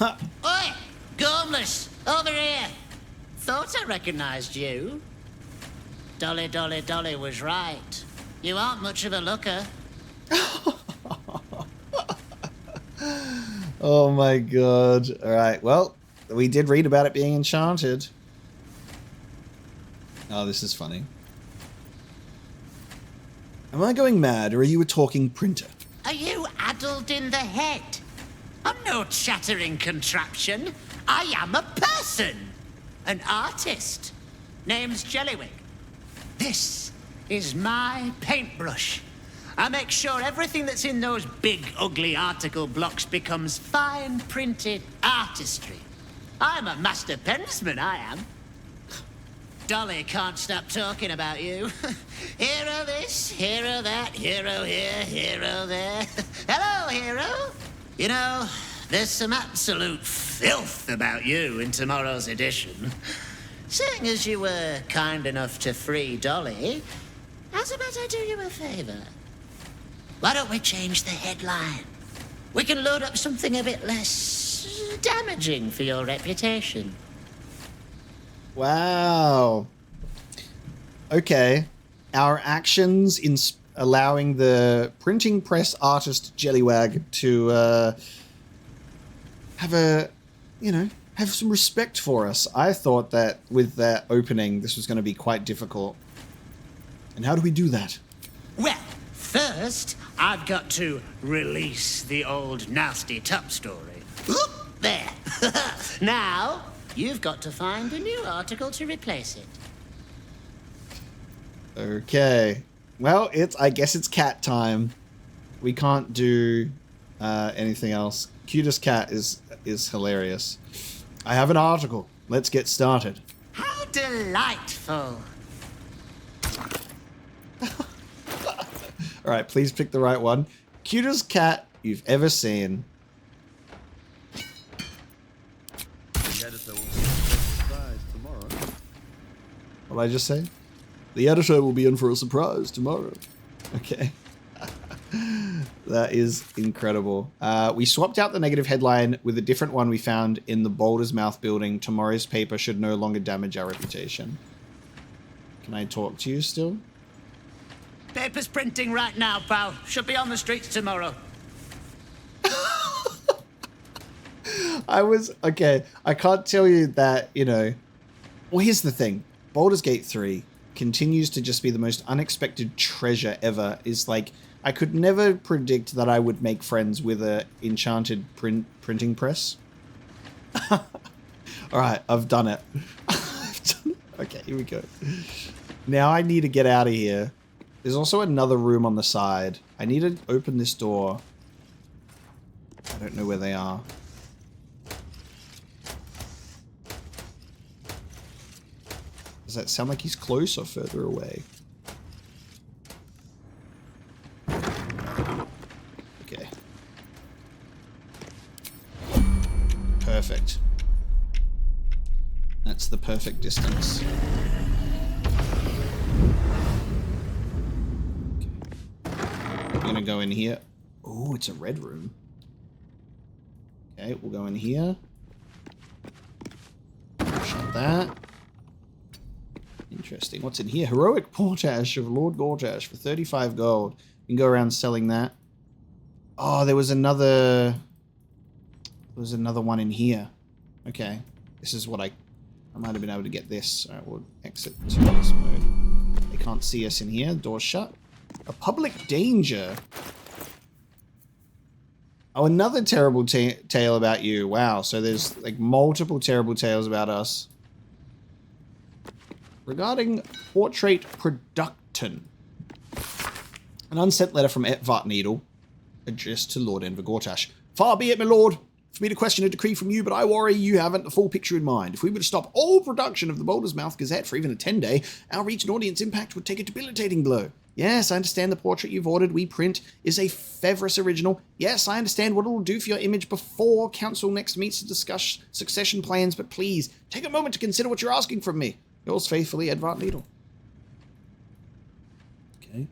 Oi! Gormless! Over here! Thought I recognized you. Dolly, Dolly, Dolly was right. You aren't much of a looker. Oh my god. Alright, well, we did read about it being enchanted. Oh, this is funny. Am I going mad, or are you a talking printer? Are you addled in the head? I'm no chattering contraption. I am a person. An artist. Name's Jellywig. This is my paintbrush. I make sure everything that's in those big, ugly article blocks becomes fine printed artistry. I'm a master pensman, I am. Dolly can't stop talking about you. Hero this, hero that, hero here, hero there. Hello, hero. You know, there's some absolute filth about you in tomorrow's edition. Seeing as you were kind enough to free Dolly, how's about I do you a favor? Why don't we change the headline? We can load up something a bit less damaging for your reputation. Wow. Okay. Our actions in allowing the printing press artist Jellywag to have some respect for us. I thought that with that opening, this was going to be quite difficult. And how do we do that? Well, first, I've got to release the old nasty top story. Oop, there. Now, you've got to find a new article to replace it. Okay. Well, I guess it's cat time. We can't do anything else. Cutest cat is hilarious. I have an article. Let's get started. How delightful. All right, please pick the right one. Cutest cat you've ever seen. What did I just say? The editor will be in for a surprise tomorrow. Okay. That is incredible. We swapped out the negative headline with a different one we found in the Baldur's Mouth building. Tomorrow's paper should no longer damage our reputation. Can I talk to you still? Paper's printing right now, pal. Should be on the streets tomorrow. Okay, I can't tell you that, well, here's the thing. Baldur's Gate 3 continues to just be the most unexpected treasure ever. Is like, I could never predict that I would make friends with a enchanted printing press. All right, I've done it. Okay, here we go. Now I need to get out of here. There's also another room on the side. I need to open this door. I don't know where they are. Does that sound like he's close or further away? Okay. Perfect. That's the perfect distance. I'm gonna go in here. Oh, it's a red room. Okay, we'll go in here. Shut that. Interesting. What's in here? Heroic Portash of Lord Gortash for 35 gold. You can go around selling that. Oh, there was another one in here. Okay. This is what I might have been able to get this. Alright, we'll exit to this mode. They can't see us in here. Door's shut. A public danger. Oh, another terrible tale about you. Wow. So there's like multiple terrible tales about us. Regarding Portrait Producton. An unsent letter from Etvart Needle, addressed to Lord Enver Gortash. Far be it, my lord, for me to question a decree from you, but I worry you haven't the full picture in mind. If we were to stop all production of the Baldur's Mouth Gazette for even a 10-day, our reach and audience impact would take a debilitating blow. Yes, I understand the portrait you've ordered we print is a Fevris original. Yes, I understand what it will do for your image before Council next meets to discuss succession plans, but please, take a moment to consider what you're asking from me. Yours faithfully, Etvart Needle. Okay.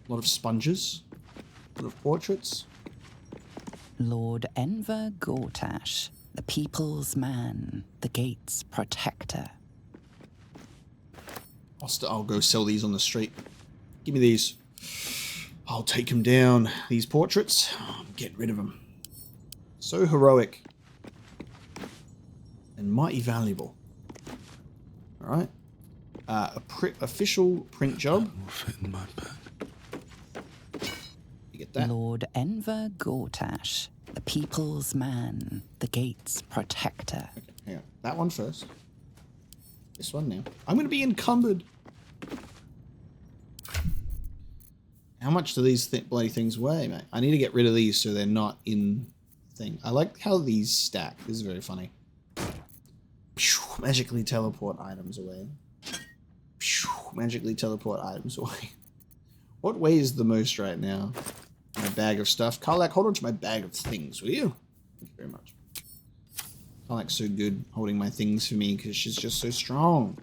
A lot of sponges. A lot of portraits. Lord Enver Gortash, the people's man, the gate's protector. I'll go sell these on the street. Give me these. I'll take them down. These portraits, I'm getting rid of them. So heroic. And mighty valuable. Alright. Official print job. You get that? Lord Enver Gortash, the people's man, the gate's protector. Okay, hang on. That one first. This one now. I'm going to be encumbered. How much do these bloody things weigh, mate? I need to get rid of these so they're not in thing. I like how these stack. This is very funny. Magically teleport items away. Phew, magically teleport items away. What weighs the most right now? My bag of stuff. Karlak, hold on to my bag of things, will you? Thank you very much. Karlak's so good holding my things for me because she's just so strong.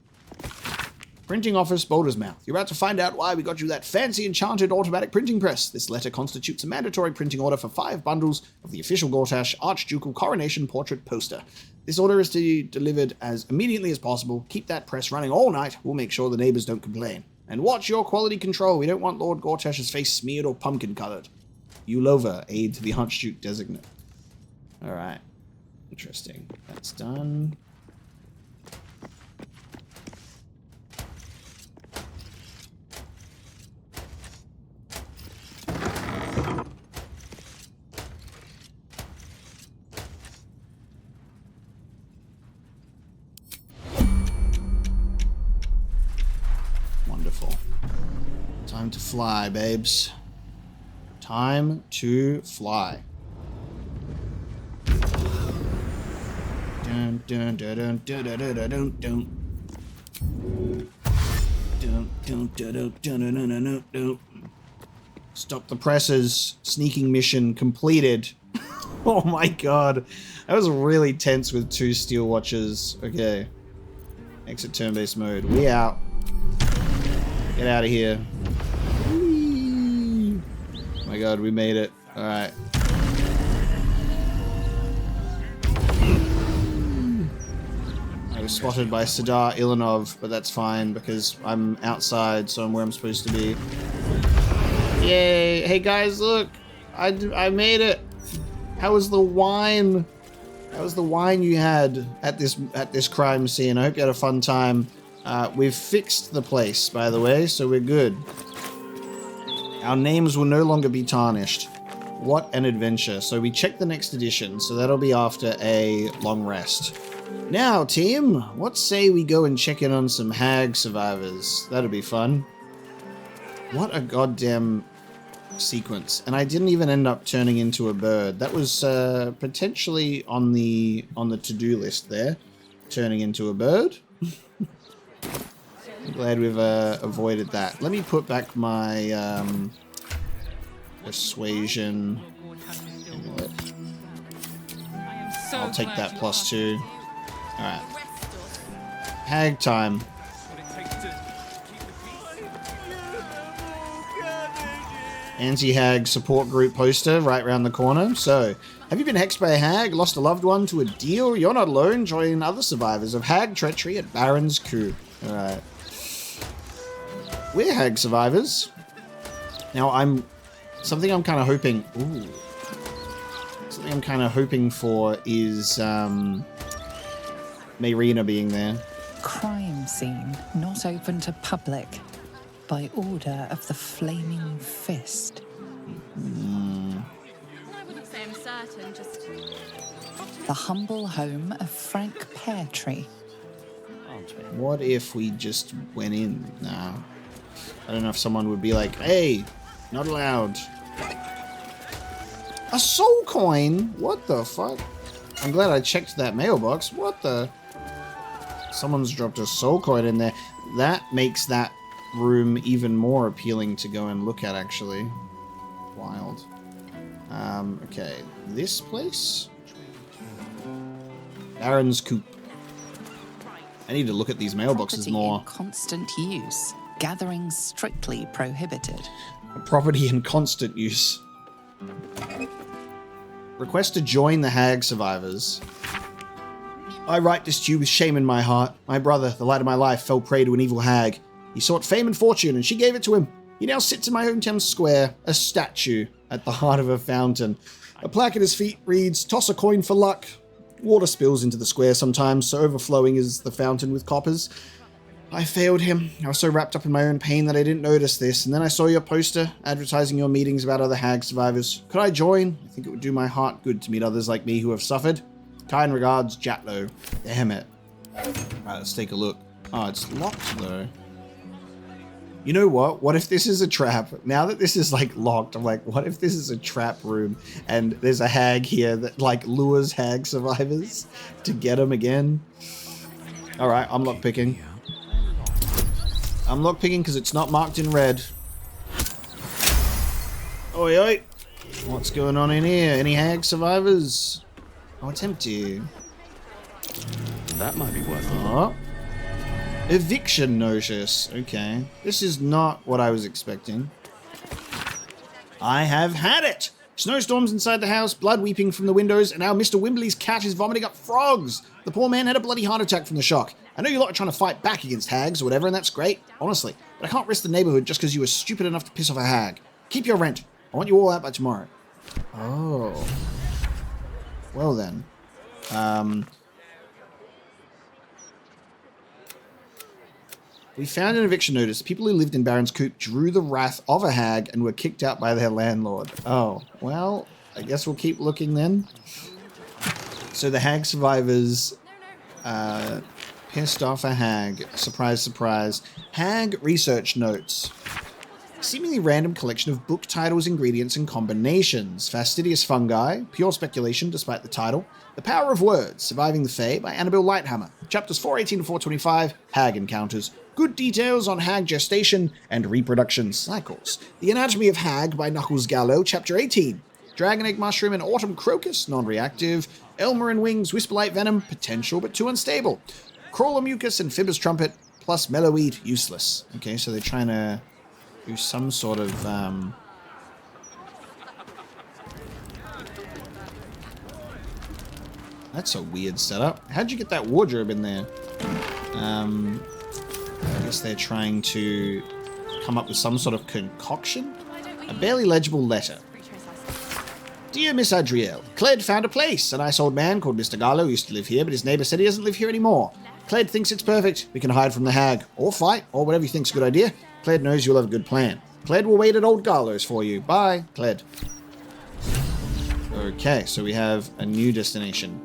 Printing office, Baldur's Mouth. You're about to find out why we got you that fancy enchanted automatic printing press. This letter constitutes a mandatory printing order for 5 bundles of the official Gortash Archducal Coronation Portrait poster. This order is to be delivered as immediately as possible. Keep that press running all night. We'll make sure the neighbors don't complain. And watch your quality control. We don't want Lord Gortash's face smeared or pumpkin colored. Ulova, aide to the Archduke designate. Alright. Interesting. That's done. Wonderful. Time to fly, babes. Time to fly. Dun dun dun dun dun dun dun dun dun. Dun dun dun dun dun dun dun dun. Stop the presses. Sneaking mission completed. Oh my god. That was really tense with 2 steel watches. Okay. Exit turn-based mode. We out. Get out of here. Whee! Oh my god, we made it. Alright. I was spotted by Sadar Ilanov, but that's fine because I'm outside, so I'm where I'm supposed to be. Yay! Hey guys, look! I made it! How was the wine? How was the wine you had at this crime scene? I hope you had a fun time. We've fixed the place, by the way, so we're good. Our names will no longer be tarnished. What an adventure. So we checked the next edition, so that'll be after a long rest. Now, team, what say we go and check in on some hag survivors? That'll be fun. What a goddamn sequence. And I didn't even end up turning into a bird. That was potentially on the to-do list there. Turning into a bird. I'm glad we've avoided that. Let me put back my persuasion. I'll take that +2. Alright. Hag time. Anti-hag support group poster right around the corner. So, have you been hexed by a hag, lost a loved one to a deal? You're not alone. Join other survivors of hag treachery at Baron's Coup. Alright. We're hag survivors. Now, something I'm kind of hoping... Ooh. Something I'm kind of hoping for is, Mayrina being there. Crime scene not open to public. By order of the Flaming Fist. I wouldn't say I'm certain, just... The humble home of Frank Peartree. What if we just went in now? I don't know if someone would be like, hey, not allowed. A soul coin? What the fuck? I'm glad I checked that mailbox. What the? Someone's dropped a soul coin in there. That makes that room even more appealing to go and look at, actually. Wild. Okay. This place? Baron's Coop. I need to look at these mailboxes more. In constant use. Gathering strictly prohibited. Property in constant use. Request to join the hag survivors. I write this to you with shame in my heart. My brother, the light of my life, fell prey to an evil hag. He sought fame and fortune, and she gave it to him. He now sits in my hometown square, a statue at the heart of a fountain. A plaque at his feet reads, "Toss a coin for luck." Water spills into the square sometimes, so overflowing is the fountain with coppers. I failed him. I was so wrapped up in my own pain that I didn't notice this, and then I saw your poster advertising your meetings about other hag survivors. Could I join? I think it would do my heart good to meet others like me who have suffered. Kind regards, Jatlo. Damn it. Alright, let's take a look. Oh, it's locked though. You know what? What if this is a trap? Now that this is like locked, I'm like, what if this is a trap room and there's a hag here that like lures hag survivors to get them again? Alright, I'm lockpicking. I'm lockpicking because it's not marked in red. Oi, oi. What's going on in here? Any hag survivors? Oh, it's empty. That might be worth it. Oh. Eviction notice. Okay. This is not what I was expecting. I have had it! Snowstorms inside the house, blood weeping from the windows, and now Mr. Wimbley's cat is vomiting up frogs. The poor man had a bloody heart attack from the shock. I know you lot are trying to fight back against hags or whatever, and that's great, honestly. But I can't risk the neighborhood just because you were stupid enough to piss off a hag. Keep your rent. I want you all out by tomorrow. Oh. Well then. We found an eviction notice. People who lived in Baron's Coop drew the wrath of a hag and were kicked out by their landlord. Oh, well, I guess we'll keep looking then. So the hag survivors pissed off a hag. Surprise, surprise. Hag research notes. Seemingly random collection of book titles, ingredients, and combinations. Fastidious fungi. Pure speculation despite the title. The Power of Words. Surviving the Fae by Annabelle Lighthammer. Chapters 418 to 425. Hag encounters. Good details on hag gestation and reproduction cycles. The Anatomy of Hag by Knuckles Gallo. Chapter 18. Dragon Egg Mushroom and Autumn Crocus. Non-reactive. Elmer and Wings. Whisperlight Venom. Potential but too unstable. Crawler Mucus and Fibber's Trumpet. Plus Mellowweed. Useless. Okay, so they're trying to do some sort of that's a weird setup. How'd you get that wardrobe in there? I guess they're trying to come up with some sort of concoction. A barely legible letter. Dear Miss Adrielle, Cled found a place. A nice old man called Mr. Garlow used to live here, but his neighbor said he doesn't live here anymore. Cled thinks it's perfect. We can hide from the hag, or fight, or whatever you think's a good idea. Cled knows you'll have a good plan. Cled will wait at Old Garlow's for you. Bye, Cled. Okay, so we have a new destination.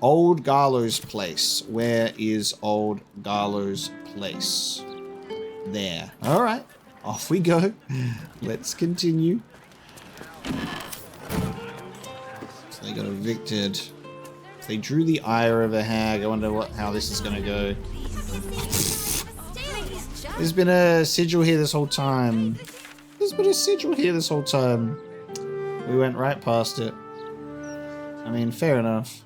Old Garlow's place. Where is Old Garlow's place? There. Alright, off we go. Let's continue. So they got evicted. They drew the ire of a hag. I wonder how this is going to go. There's been a sigil here this whole time. There's been a sigil here this whole time. We went right past it. I mean, fair enough.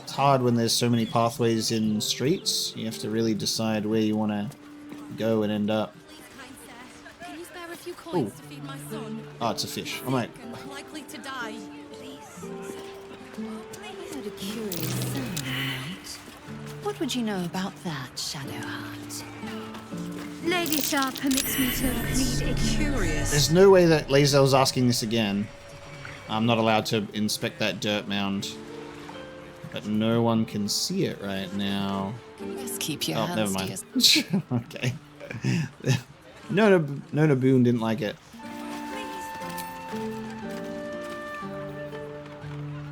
It's hard when there's so many pathways in streets. You have to really decide where you want to go and end up. Ooh. Oh, it's a fish. I'm like... What would you know about that, Shadowheart? Lady Shah permits me to read a curious. There's no way that Lae'zel's asking this again. I'm not allowed to inspect that dirt mound. But no one can see it right now. Just keep your never hands mind. to your... Okay. Nona Boone didn't like it.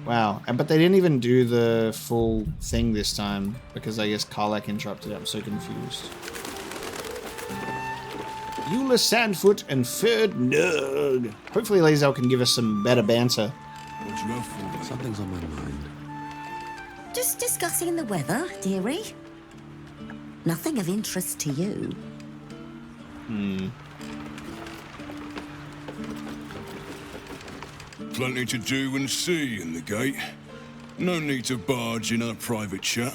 Wow, but they didn't even do the full thing this time because I guess Karlach interrupted it. I'm so confused. Eula Sandfoot and Ferd Nug. Hopefully Lae'zel can give us some better banter. What you up for? Something's on my mind. Just discussing the weather, dearie. Nothing of interest to you. Plenty to do and see in the gate. No need to barge in our private chat.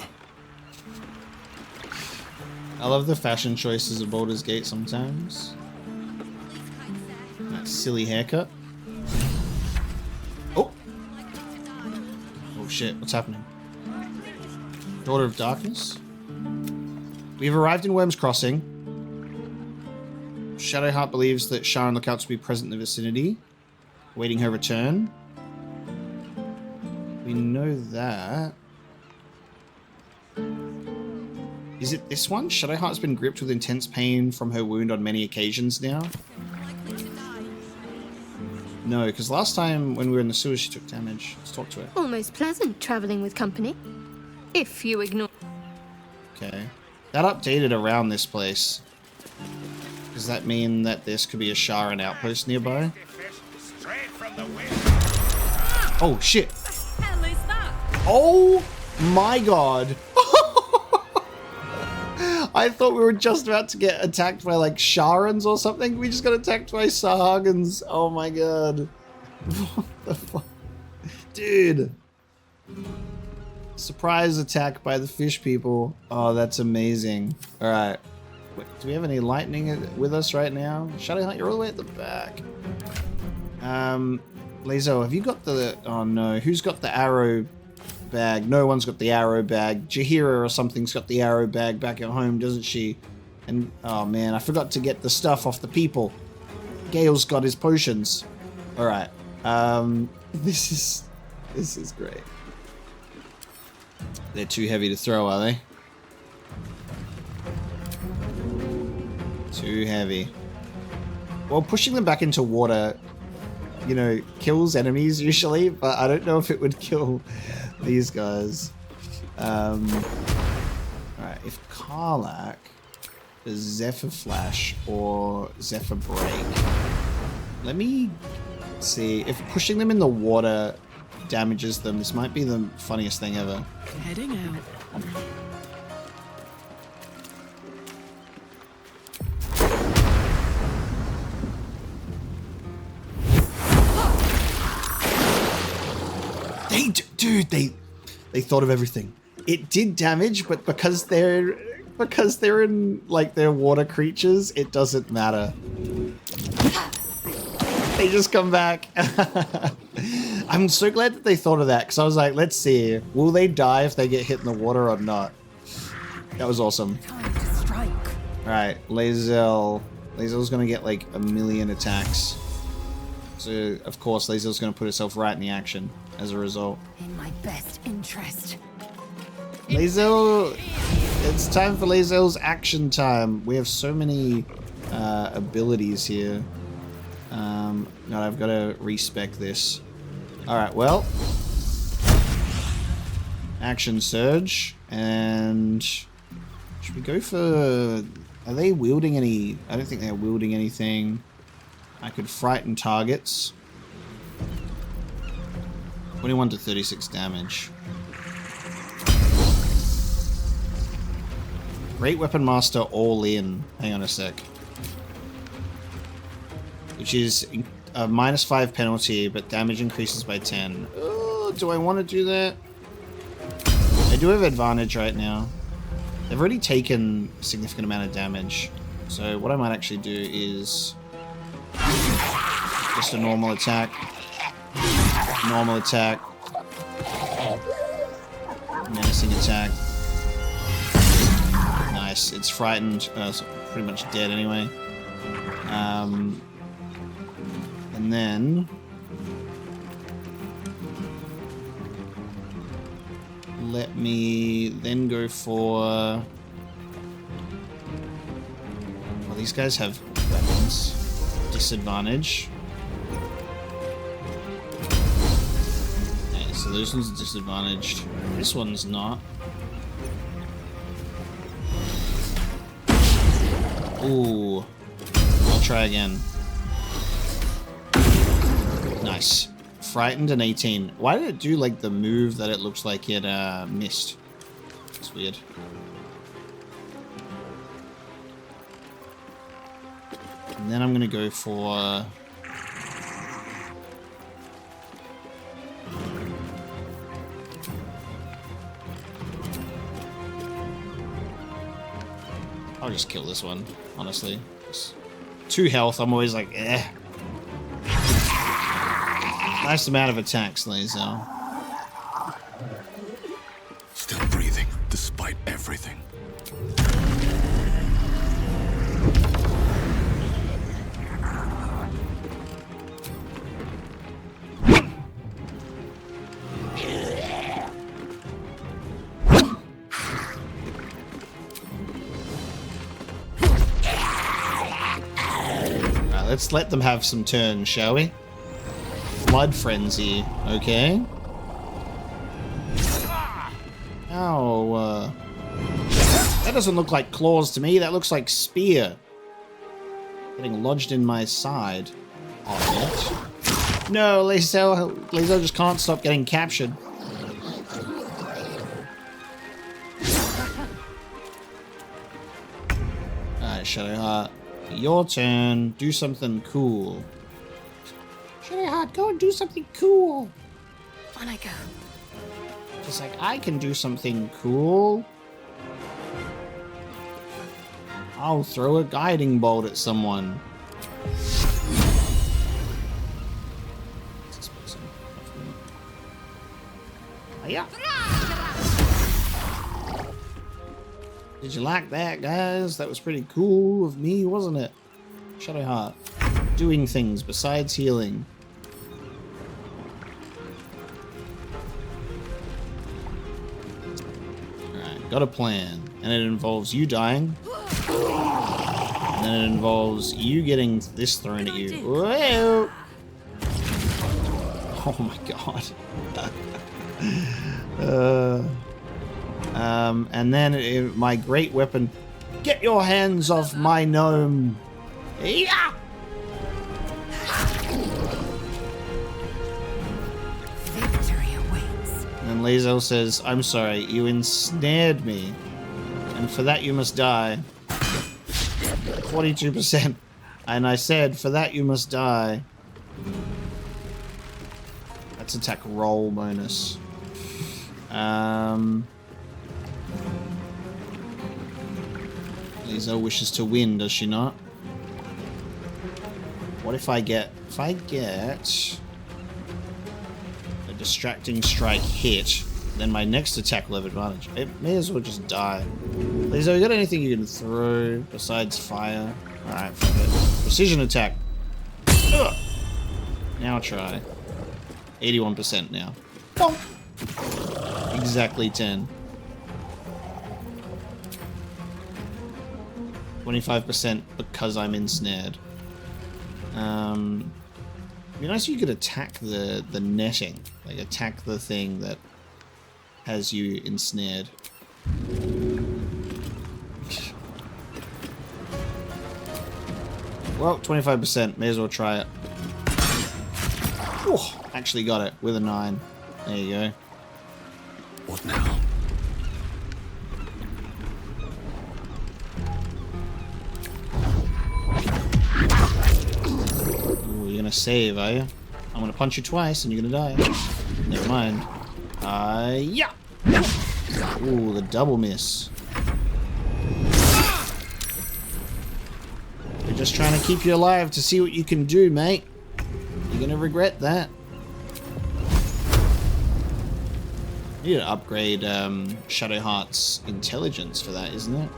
I love the fashion choices of Baldur's Gate sometimes. That silly haircut. Oh! Oh shit, what's happening? Daughter of Darkness? We have arrived in Worm's Crossing. Shadowheart believes that Shah and Lookouts will be present in the vicinity, waiting her return. We know that. Is it this one? Shadowheart's been gripped with intense pain from her wound on many occasions now. No, because last time when we were in the sewers she took damage. Let's talk to her. Almost pleasant traveling with company. If you ignore... Okay. That updated around this place. Does that mean that this could be a Sharan outpost nearby? Oh, shit. What the hell is that? Oh My god. I thought we were just about to get attacked by like Sharans or something. We just got attacked by Sahagans. Oh my god. What the fuck? Dude. Surprise attack by the fish people. Oh, that's amazing. Alright. Do we have any lightning with us right now? Shadow Hunt, you're all the way at the back. Lazo, have you got the... Oh no, who's got the arrow bag? No one's got the arrow bag. Jahira or something's got the arrow bag back at home, doesn't she? And, oh man, I forgot to get the stuff off the people. Gale's got his potions. Alright. This is great. They're too heavy to throw, are they? Too heavy. Well, pushing them back into water, you know, kills enemies usually, but I don't know if it would kill these guys. Alright, if Karlach is Zephyr Flash or Zephyr Break. Let me see. If pushing them in the water damages them, this might be the funniest thing ever. Heading out. Dude, they thought of everything. It did damage, but because they're in like they're water creatures, it doesn't matter. They just come back. I'm so glad that they thought of that, because I was like, let's see, will they die if they get hit in the water or not? That was awesome. Alright, Lae'zel's gonna get like 1,000,000 attacks. So, of course, Lae'zel's gonna put herself right in the action as a result. In my best interest. Lae'zel, it's time for Lae'zel's action time. We have so many abilities here. No, I've got to respec this. Alright, well. Action surge. And should we go for... Are they wielding any... I don't think they're wielding anything. I could frighten targets. 21 to 36 damage. Great Weapon Master all in. Hang on a sec. Which is a -5 penalty, but damage increases by 10. Oh, do I want to do that? I do have advantage right now. They've already taken a significant amount of damage. So what I might actually do is just a normal attack. Normal attack. Menacing attack. Nice. It's frightened. It's pretty much dead anyway. And then... Let me then go for... Well, these guys have weapons. Disadvantage. Okay, so those ones are disadvantaged. This one's not. Ooh. I'll try again. Nice. Frightened and 18. Why did it do like the move that it looks like it missed? It's weird. And then I'm gonna go for... I'll just kill this one, honestly. Just 2 health, I'm always like, eh. Nice amount of attacks, Lae'zel. Still breathing, despite everything. Let's let them have some turns, shall we? Blood frenzy, okay. Ow, that doesn't look like claws to me, that looks like spear. Getting lodged in my side. Oh, no, Lae'zel just can't stop getting captured. Shadowheart. Your turn. Do something cool. Shadowheart, go and do something cool. On I go. Just like, I can do something cool. I'll throw a guiding bolt at someone. Yeah. Did you like that, guys? That was pretty cool of me, wasn't it? Shadowheart. Doing things besides healing. Alright, got a plan. And it involves you dying. And then it involves you getting this thrown at you. Whoa! Oh my god. And then my great weapon. Get your hands off my gnome. Yeah! Victory awaits. And Lae'zel says, I'm sorry, you ensnared me. And for that you must die. 42%. And I said, for that you must die. That's attack roll bonus. Lae'zel wishes to win, does she not? What if I get a distracting strike hit, then my next attack will have advantage. It may as well just die. Lae'zel, you got anything you can throw besides fire? Alright, fuck it. Precision attack. Ugh. Now try. 81% now. Bonk. Exactly 10. 25% because I'm ensnared. It'd be nice if you could attack the netting. Like, attack the thing that has you ensnared. Well, 25%. May as well try it. Whew, actually got it with a 9. There you go. What now? Ooh, you're gonna save, are you? I'm gonna punch you twice and you're gonna die. Never mind. Yeah! Ooh, the double miss. We're just trying to keep you alive to see what you can do, mate. You're gonna regret that. You need to upgrade Shadowheart's intelligence for that, isn't it?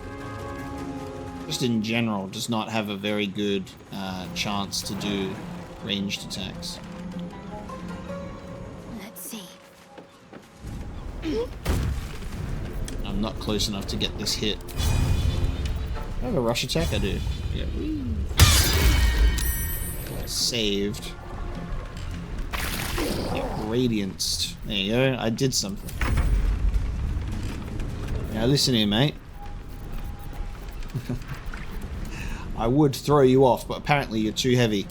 Just in general, does not have a very good chance to do ranged attacks. Let's see. I'm not close enough to get this hit. Do I have a rush attack? I do. Yeah. Saved. Get radienced. There you go. I did something. Now listen here, mate. I would throw you off, but apparently you're too heavy.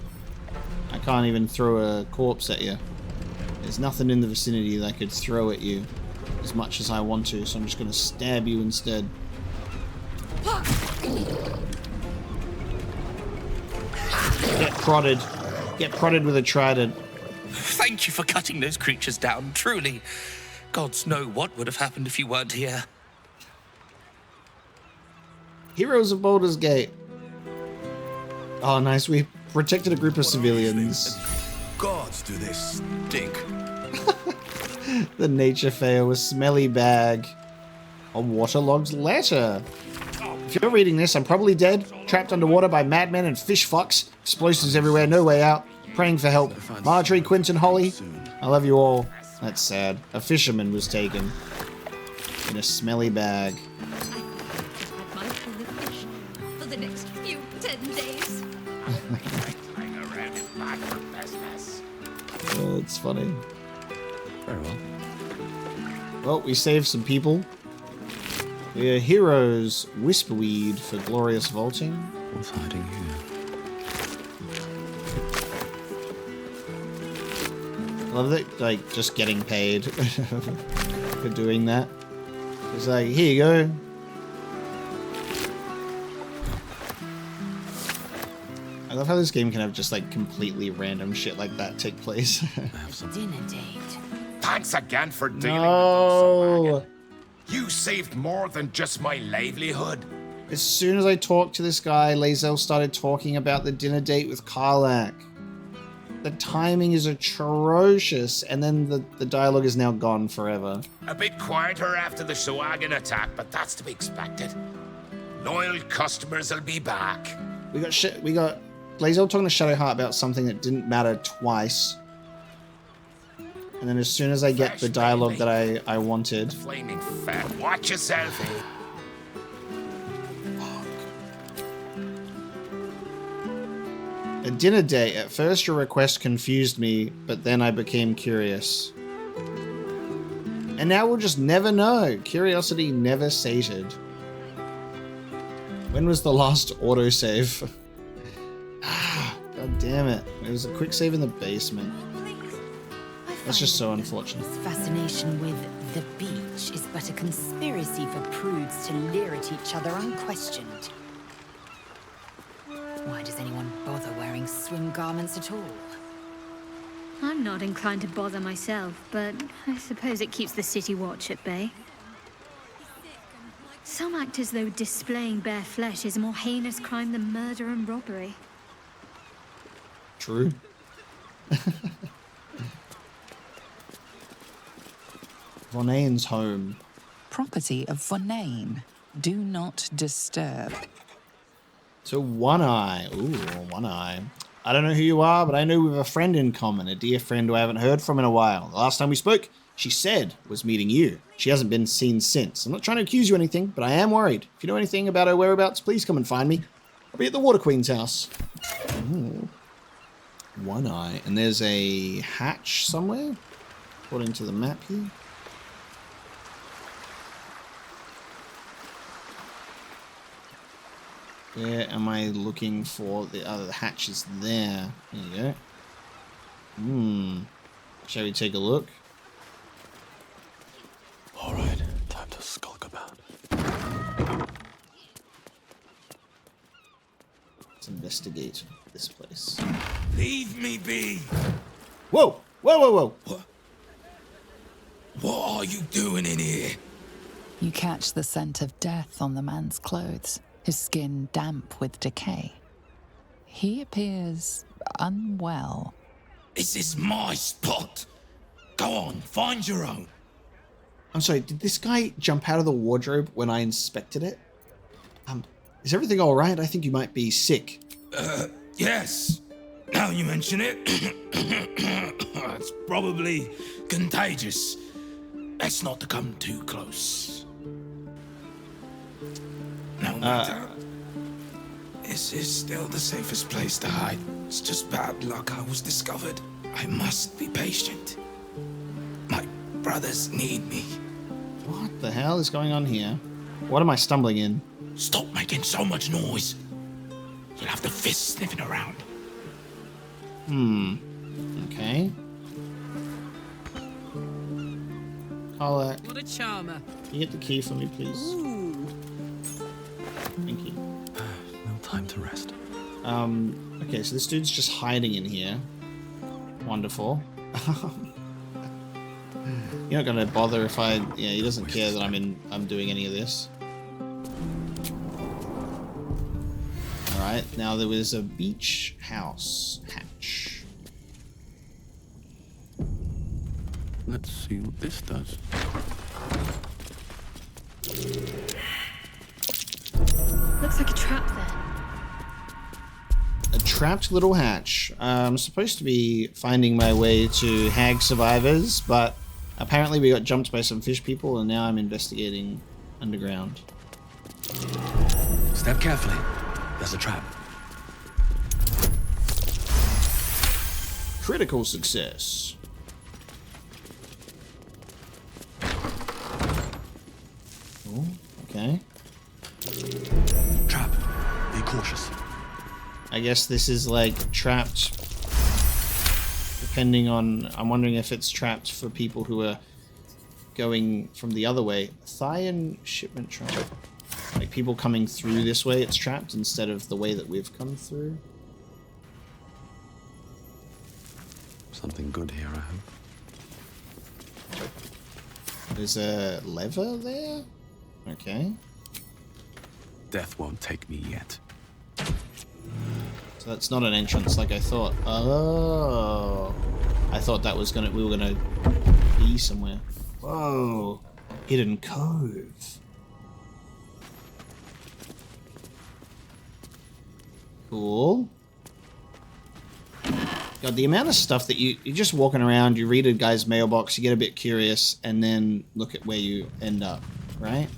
I can't even throw a corpse at you. There's nothing in the vicinity that I could throw at you as much as I want to, so I'm just going to stab you instead. Get prodded. Get prodded with a trident. Thank you for cutting those creatures down, truly. Gods know what would have happened if you weren't here. Heroes of Baldur's Gate. Oh, nice. We protected a group of civilians. Gods, do this stink. The nature fail was smelly bag. A waterlogged letter. If you're reading this, I'm probably dead, trapped underwater by madmen and fish fucks, explosives everywhere, no way out, praying for help. Marjorie, Quentin, Holly, I love you all. That's sad. A fisherman was taken in a smelly bag. My fill of fish for the next few 10 days. Oh, it's funny. Very well. Well, we saved some people. We are heroes. Whisperweed for glorious vaulting. What's hiding here? I love that, like, just getting paid for doing that. It's like, here you go. I love how this game can have just like completely random shit like that take place. Dinner date. Thanks again for dealing No. with those. You saved more than just my livelihood. As soon as I talked to this guy, Lae'zel started talking about the dinner date with Karlach. The timing is atrocious, and then the dialogue is now gone forever. A bit quieter after the Showagan attack, but that's to be expected. Loyal customers will be back. We got Lae'zel talking to Shadowheart about something that didn't matter twice. And then as soon as I get the dialogue that I wanted... Flaming fat. Watch yourself, eh? A dinner date. At first your request confused me, but then I became curious. And now we'll just never know. Curiosity never sated. When was the last autosave? God damn it. It was a quick save in the basement. That's just so unfortunate. This fascination with the beach is but a conspiracy for prudes to leer at each other unquestioned. Why does anyone bother wearing swim garments at all? I'm not inclined to bother myself, but I suppose it keeps the city watch at bay. Some act as though displaying bare flesh is a more heinous crime than murder and robbery. True. Vonane's home. Property of Vonane. Do not disturb. So One Eye. Ooh, One Eye. I don't know who you are, but I know we have a friend in common, a dear friend who I haven't heard from in a while. The last time we spoke, she said was meeting you. She hasn't been seen since. I'm not trying to accuse you of anything, but I am worried. If you know anything about her whereabouts, please come and find me. I'll be at the Water Queen's house. Ooh. One Eye. And there's a hatch somewhere, according to the map here. Where am I looking for? The hatch is there. There you go. Shall we take a look? Alright, time to skulk about. Let's investigate this place. Leave me be. Whoa! Whoa, whoa, whoa! What are you doing in here? You catch the scent of death on the man's clothes, his skin damp with decay. He appears unwell. This is my spot. Go on, find your own. I'm sorry, did this guy jump out of the wardrobe when I inspected it? Is everything all right? I think you might be sick. Yes. Now you mention it. It's probably contagious. Best not to come too close. No matter. This is still the safest place to hide. It's just bad luck I was discovered. I must be patient. My brothers need me. What the hell is going on here? What am I stumbling in? Stop making so much noise. You'll have the fists sniffing around. Okay. Karlach, What a charmer. can you get the key for me, please? Ooh. Thank you. No time to rest. Okay, so this dude's just hiding in here. Wonderful. You're not gonna bother if I... Yeah, he doesn't care that I'm doing any of this. Alright, now there was a beach house hatch. Let's see what this does. Looks like a trap there. A trapped little hatch. I'm supposed to be finding my way to hag survivors, but apparently we got jumped by some fish people and now I'm investigating underground. Step carefully. There's a trap. Critical success. Oh, okay. Trap. Be cautious. I guess this is like trapped depending on... I'm wondering if it's trapped for people who are going from the other way. Thyan shipment trap. Like people coming through this way, it's trapped instead of the way that we've come through. Something good here, I hope. There's a lever there? Okay. Death won't take me yet. So that's not an entrance like I thought. Oh. I thought that was we were gonna be somewhere. Whoa. Hidden cove. Cool. God, the amount of stuff that you're just walking around, you read a guy's mailbox, you get a bit curious, and then look at where you end up, right?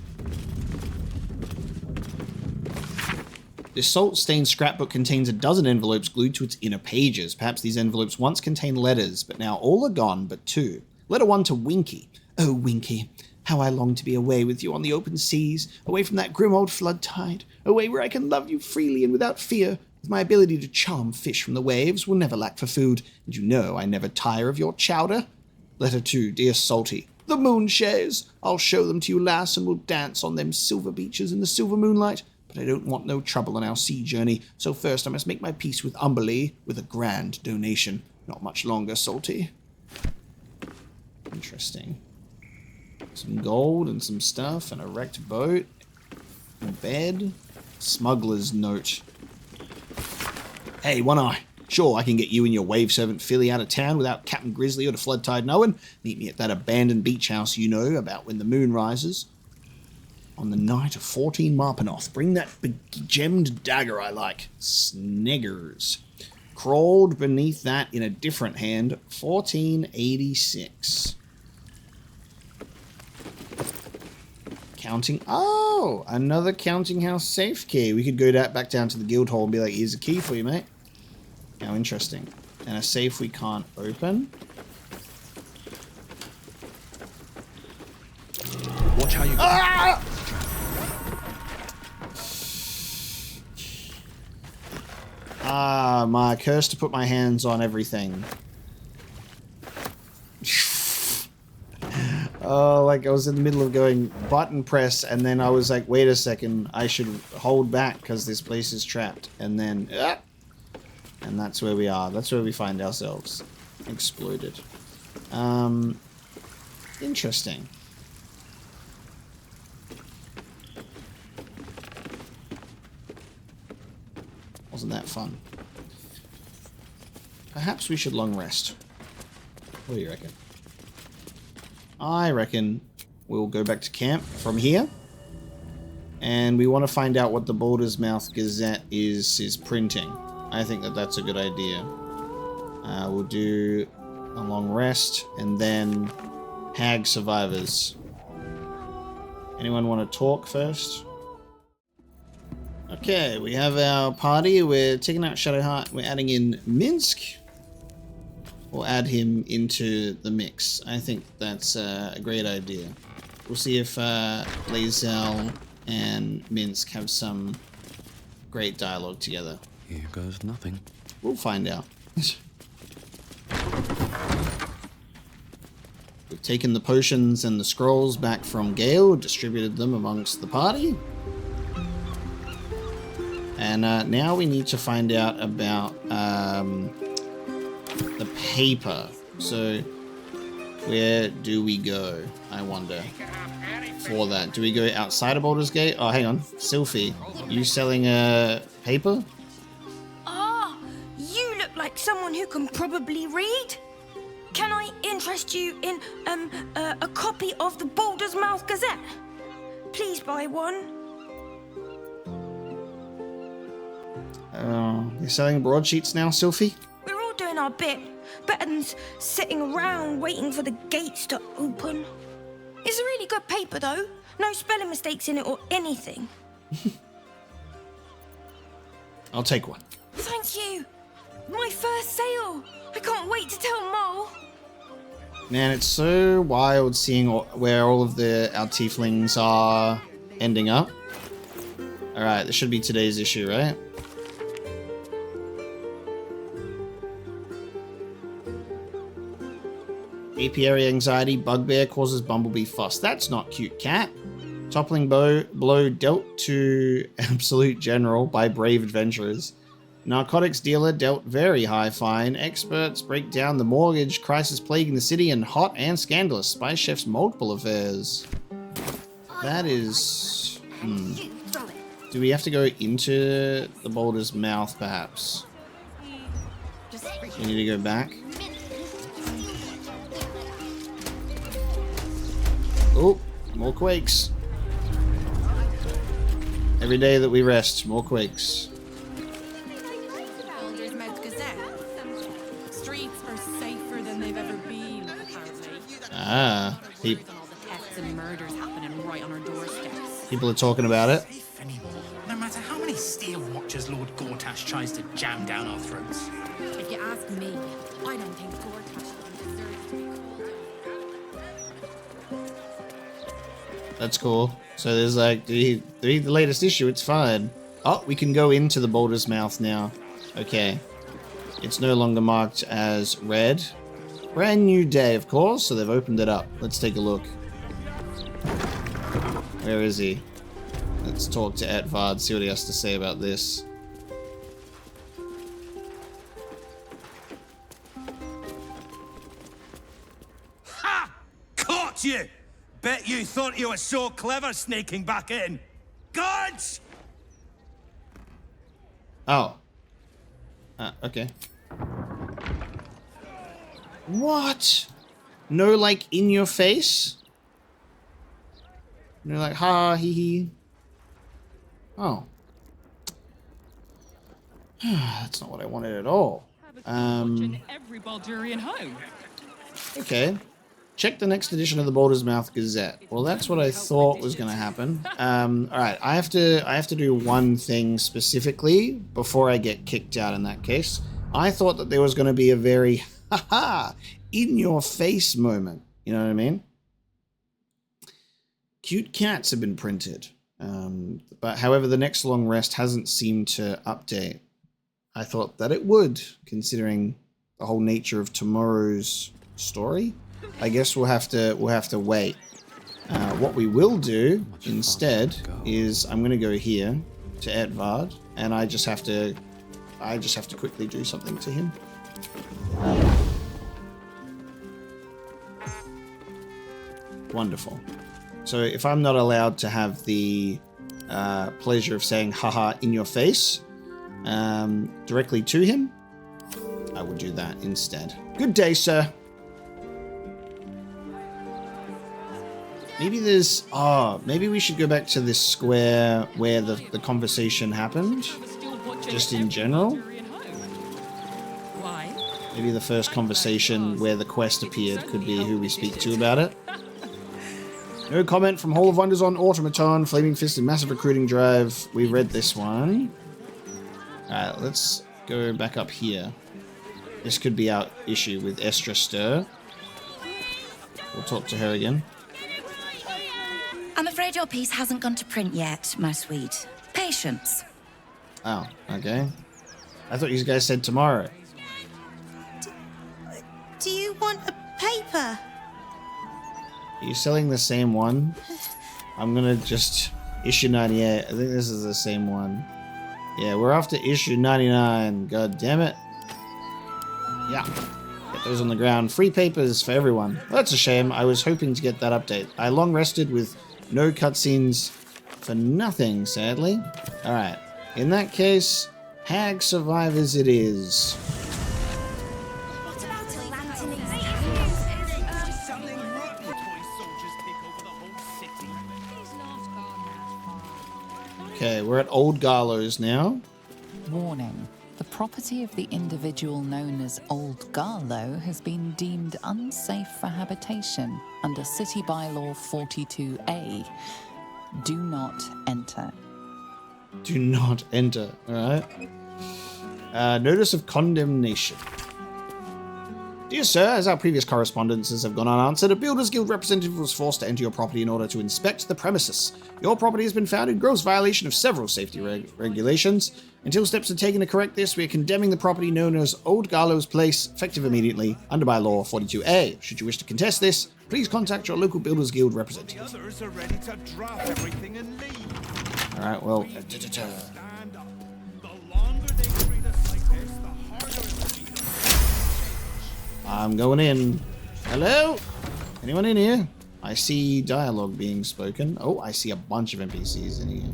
This salt-stained scrapbook contains a dozen envelopes glued to its inner pages. Perhaps these envelopes once contained letters, but now all are gone but two. Letter 1 to Winky. Oh, Winky, how I long to be away with you on the open seas, away from that grim old flood tide, away where I can love you freely and without fear. With my ability to charm fish from the waves, will never lack for food, and you know I never tire of your chowder. Letter 2, dear Salty. The moon shares. I'll show them to you, lass, and we'll dance on them silver beaches in the silver moonlight. But I don't want no trouble on our sea journey, so first I must make my peace with Umberlee with a grand donation. Not much longer, Salty. Interesting. Some gold and some stuff, and a wrecked boat, a bed, smuggler's note. Hey, One Eye. Sure, I can get you and your wave servant Philly out of town without Captain Grizzly or the flood tide knowing. Meet me at that abandoned beach house you know about when the moon rises. On the night of 14 Marpanoth, bring that big gemmed dagger I like. Sniggers. Crawled beneath that in a different hand, 1486. Counting. Oh, another counting house safe key. We could go back down to the guild hall and be like, here's a key for you, mate. How interesting. And a safe we can't open. Watch how you go. Ah! Ah, my curse to put my hands on everything. Oh, like I was in the middle of going button press, and then I was like, wait a second, I should hold back because this place is trapped. And then, and that's where we are. That's where we find ourselves. Exploded. Interesting. Wasn't that fun? Perhaps we should long rest. What do you reckon? I reckon we'll go back to camp from here. And we want to find out what the Baldur's Mouth Gazette is printing. I think that that's a good idea. We'll do a long rest and then Hag Survivors. Anyone want to talk first? Okay, we have our party. We're taking out Shadowheart. We're adding in Minsk. We'll add him into the mix. I think that's a great idea. We'll see if Lae'zel and Minsk have some great dialogue together. Here goes nothing. We'll find out. We've taken the potions and the scrolls back from Gale, distributed them amongst the party. And now we need to find out about the paper. So where do we go, I wonder, for that? Do we go outside of Baldur's Gate? Oh, hang on. Sylphie, you selling paper? Ah, you look like someone who can probably read. Can I interest you in a copy of the Baldur's Mouth Gazette? Please buy one. You're selling broadsheets now, Sylphie? We're all doing our bit. Better than sitting around waiting for the gates to open. It's a really good paper, though. No spelling mistakes in it or anything. I'll take one. Thank you. My first sale. I can't wait to tell Mole. Man, it's so wild seeing where all of our tieflings are ending up. Alright, this should be today's issue, right? Apiary anxiety, bugbear causes bumblebee fuss. That's not cute, cat. Toppling blow dealt to absolute general by brave adventurers. Narcotics dealer dealt very high fine. Experts break down the mortgage crisis plaguing the city, and hot and scandalous. Spy chef's multiple affairs. That is... Do we have to go into the Baldur's mouth, perhaps? We need to go back. Oh, more quakes. Every day that we rest, more quakes. Baldur's Mouth Gazette. Streets are safer than they've ever been, apparently. Ah, All the thefts and murders happening right on our doorsteps. people are talking about it. No matter how many steel watchers Lord Gortash tries to jam down our throats. If you ask me, I don't think Gortash even deserves to be called. That's cool. So there's like the latest issue. It's fine. Oh, we can go into the Baldur's Mouth now. Okay. It's no longer marked as red. Brand new day, of course. So they've opened it up. Let's take a look. Where is he? Let's talk to Etvard. See what he has to say about this. Ha! Caught you! Bet you thought you were so clever sneaking back in. Guards! Oh. Okay. What? No, like, in your face? And you're like, ha, hee hee. Oh. That's not what I wanted at all. Every Baldurian home. Okay. Check the next edition of the Baldur's Mouth Gazette. Well, that's what I thought was going to happen. Alright, I have to do one thing specifically before I get kicked out in that case. I thought that there was going to be a very, haha, in-your-face moment. You know what I mean? Cute cats have been printed. But however, the next long rest hasn't seemed to update. I thought that it would, considering the whole nature of tomorrow's story. I guess we'll have to wait. What we will do instead is I'm gonna go here to Etvard, and I just have to quickly do something to him. Wonderful. So if I'm not allowed to have the pleasure of saying haha in your face directly to him, I will do that instead. Good day, sir. Maybe there's... maybe we should go back to this square where the conversation happened. Just in general. Why? Maybe the first conversation where the quest appeared could be who we speak to about it. No comment from Hall of Wonders on Automaton, Flaming Fist and Massive Recruiting Drive. We read this one. Alright, let's go back up here. This could be our issue with Estra Stir. We'll talk to her again. I'm afraid your piece hasn't gone to print yet, my sweet. Patience. Oh, okay. I thought you guys said tomorrow. Do you want a paper? Are you selling the same one? I'm gonna just... Issue 98. I think this is the same one. Yeah, we're off to issue 99. God damn it. Yeah. Get those on the ground. Free papers for everyone. Well, that's a shame. I was hoping to get that update. I long rested with no cutscenes for nothing, sadly. Alright. In that case, Hag Survivors it is. Okay, we're at Old Garlows now. Warning. The property of the individual known as Old Garlow has been deemed unsafe for habitation under City Bylaw 42A. Do not enter. Do not enter, alright? Notice of condemnation. Dear sir, as our previous correspondences have gone unanswered, a Builders Guild representative was forced to enter your property in order to inspect the premises. Your property has been found in gross violation of several safety regulations. Until steps are taken to correct this, we are condemning the property known as Old Garlow's Place, effective immediately, under Bylaw 42A. Should you wish to contest this, please contact your local Builders Guild representative. The others are ready to drop everything and leave. Alright, well... The longer they treat us I'm going in. Hello? Anyone in here? I see dialogue being spoken. Oh, I see a bunch of NPCs in here.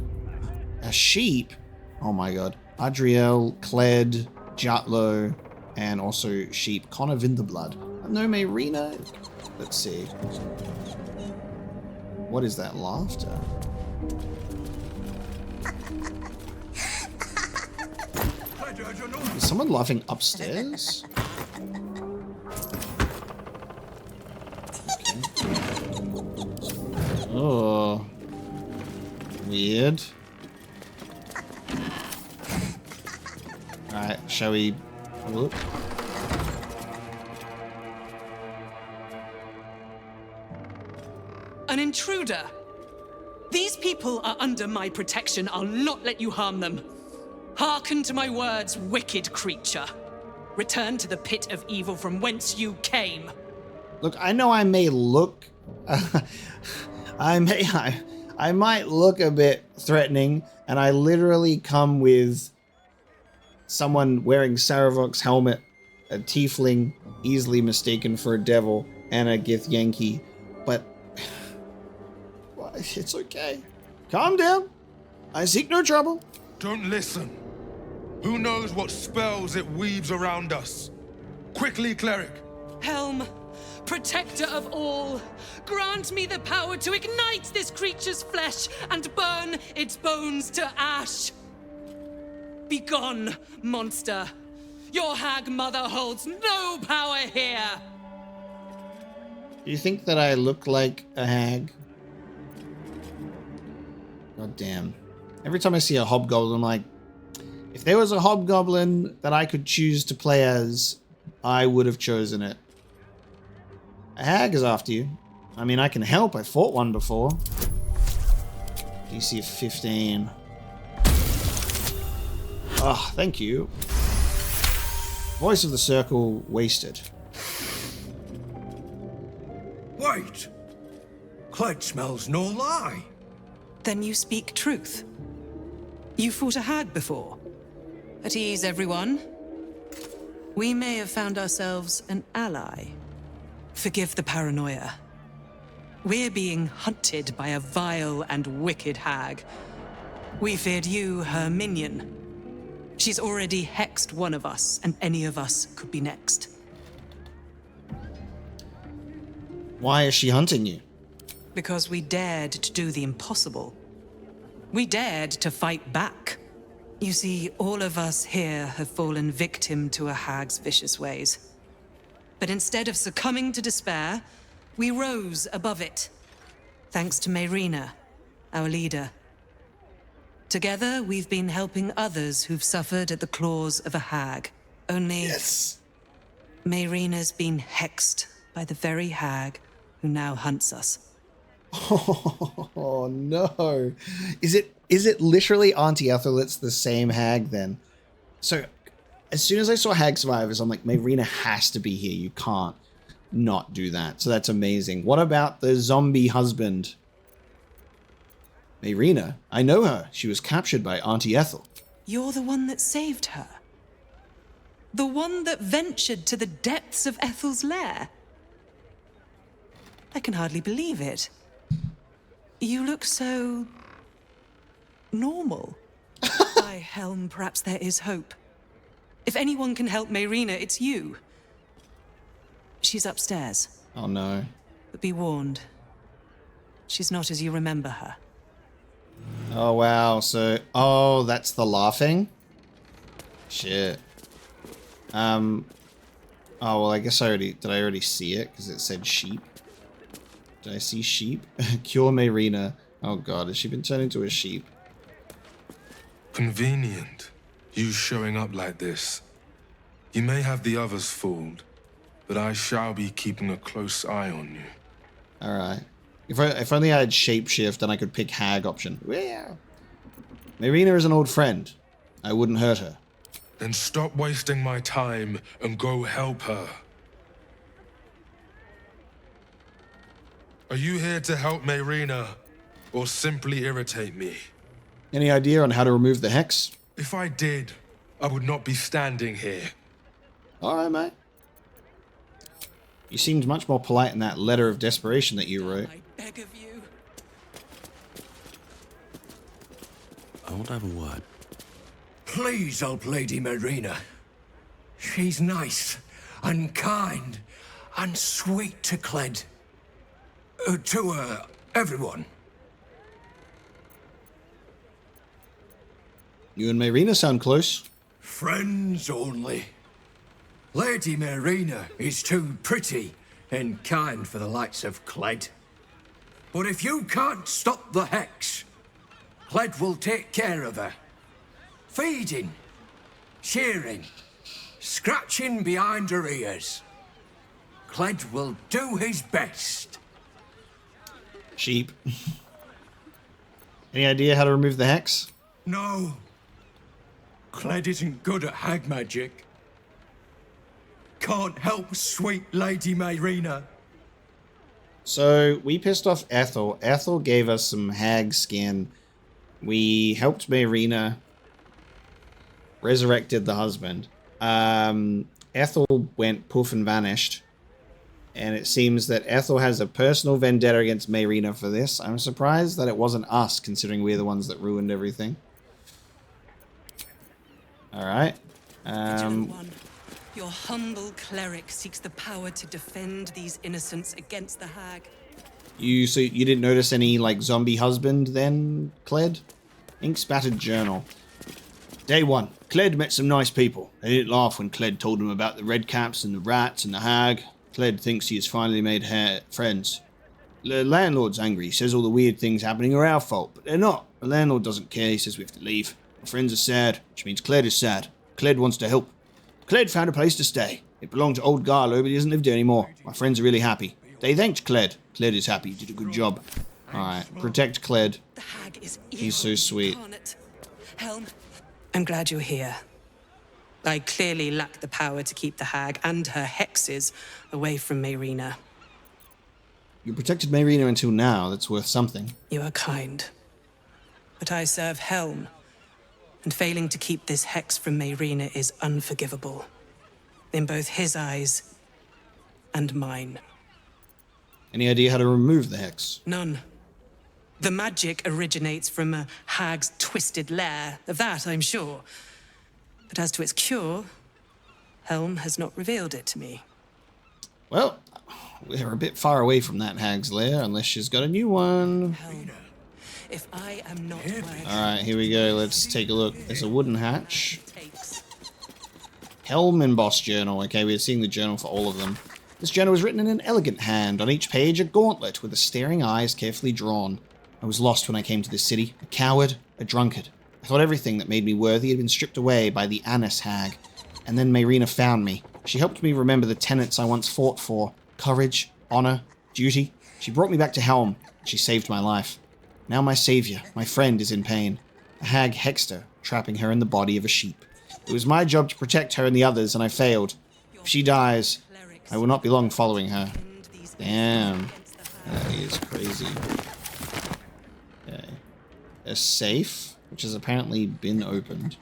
A sheep? Oh my god. Adriel, Cled, Jutlo, and also sheep. Connor Vinterblood. No, Mayrina? Let's see. What is that laughter? Is someone laughing upstairs? Oh. Weird. Alright, shall we look? An intruder! These people are under my protection. I'll not let you harm them. Hearken to my words, wicked creature. Return to the pit of evil from whence you came. Look, I know I may look... I might look a bit threatening, and I literally come with someone wearing Saravok's helmet, a tiefling easily mistaken for a devil, and a Githyanki, but it's okay. Calm down. I seek no trouble. Don't listen. Who knows what spells it weaves around us? Quickly, cleric. Helm, protector of all, grant me the power to ignite this creature's flesh and burn its bones to ash. Begone, monster. Your hag mother holds no power here. Do you think that I look like a hag? God damn. Every time I see a hobgoblin, I'm like, if there was a hobgoblin that I could choose to play as, I would have chosen it. A hag is after you. I mean, I can help. I fought one before. DC of 15. Ah, thank you. Voice of the Circle wasted. Wait! Clyde smells no lie. Then you speak truth. You fought a hag before. At ease, everyone. We may have found ourselves an ally. Forgive the paranoia. We're being hunted by a vile and wicked hag. We feared you, her minion. She's already hexed one of us, and any of us could be next. Why is she hunting you? Because we dared to do the impossible. We dared to fight back. You see, all of us here have fallen victim to a hag's vicious ways. But instead of succumbing to despair, we rose above it. Thanks to Mayrina, our leader. Together, we've been helping others who've suffered at the claws of a hag. Only... Yes. Mayrina's been hexed by the very hag who now hunts us. Oh no. Is it literally Auntie Ethel that's the same hag then? So as soon as I saw Hag Survivors, I'm like, Mayrina has to be here. You can't not do that. So that's amazing. What about the zombie husband? Mayrina, I know her. She was captured by Auntie Ethel. You're the one that saved her. The one that ventured to the depths of Ethel's lair. I can hardly believe it. You look so... normal. By Helm, perhaps there is hope. If anyone can help Mayrina, it's you. She's upstairs. Oh no. But be warned. She's not as you remember her. Oh wow, so... oh, that's the laughing? Shit. Oh, well, I guess did I already see it? Because it said sheep. Did I see sheep? Cure Mayrina. Oh god, has she been turned into a sheep? Convenient. You showing up like this. You may have the others fooled, but I shall be keeping a close eye on you. Alright. If only I had shapeshift and I could pick hag option. Yeah. Mayrina is an old friend. I wouldn't hurt her. Then stop wasting my time and go help her. Are you here to help Mayrina, or simply irritate me? Any idea on how to remove the hex? If I did, I would not be standing here. Alright, mate. You seemed much more polite in that letter of desperation that you wrote. I beg of you. I want to have a word. Please help Lady Marina. She's nice and kind and sweet to Cled. To everyone. You and Marina sound close. Friends only. Lady Marina is too pretty and kind for the likes of Cled. But if you can't stop the Hex, Cled will take care of her. Feeding, shearing, scratching behind her ears. Cled will do his best. Sheep. Any idea how to remove the hex? No. Cled isn't good at hag magic. Can't help sweet Lady Marina. So, we pissed off Ethel. Ethel gave us some hag skin. We helped Marina. Resurrected the husband. Ethel went poof and vanished. And it seems that Ethel has a personal vendetta against Marina for this. I'm surprised that it wasn't us, considering we're the ones that ruined everything. Alright. Your humble cleric seeks the power to defend these innocents against the hag. So you didn't notice any, like, zombie husband then, Cled? Ink spattered journal. Day 1. Cled met some nice people. They didn't laugh when Cled told them about the redcaps and the rats and the hag. Cled thinks he has finally made friends. The landlord's angry. He says all the weird things happening are our fault, but they're not. The landlord doesn't care. He says we have to leave. My friends are sad, which means Cled is sad. Cled wants to help. Cled found a place to stay. It belonged to old Garlow, but he doesn't live there anymore. My friends are really happy. They thanked Cled. Cled is happy. He did a good job. Alright, protect Cled. The hag is He's so sweet. incarnate. Helm, I'm glad you're here. I clearly lack the power to keep the hag and her hexes away from Marina. You protected Marina until now. That's worth something. You are kind. But I serve Helm, and failing to keep this hex from Marina is unforgivable. In both his eyes and mine. Any idea how to remove the hex? None. The magic originates from a hag's twisted lair. Of that, I'm sure. But as to its cure, Helm has not revealed it to me. Well, we're a bit far away from that hag's lair, unless she's got a new one. Helm, if I am not Alright, here we go. Let's take a look. There's a wooden hatch. Helm embossed journal. Okay, we're seeing the journal for all of them. This journal was written in an elegant hand. On each page, a gauntlet with the staring eyes carefully drawn. I was lost when I came to this city. A coward, a drunkard. I thought everything that made me worthy had been stripped away by the Annis hag. And then Marina found me. She helped me remember the tenets I once fought for. Courage, honor, duty. She brought me back to Helm. She saved my life. Now my savior, my friend, is in pain. A hag hexed her, trapping her in the body of a sheep. It was my job to protect her and the others, and I failed. If she dies, I will not be long following her. Damn. That is crazy. Okay. A safe, which has apparently been opened.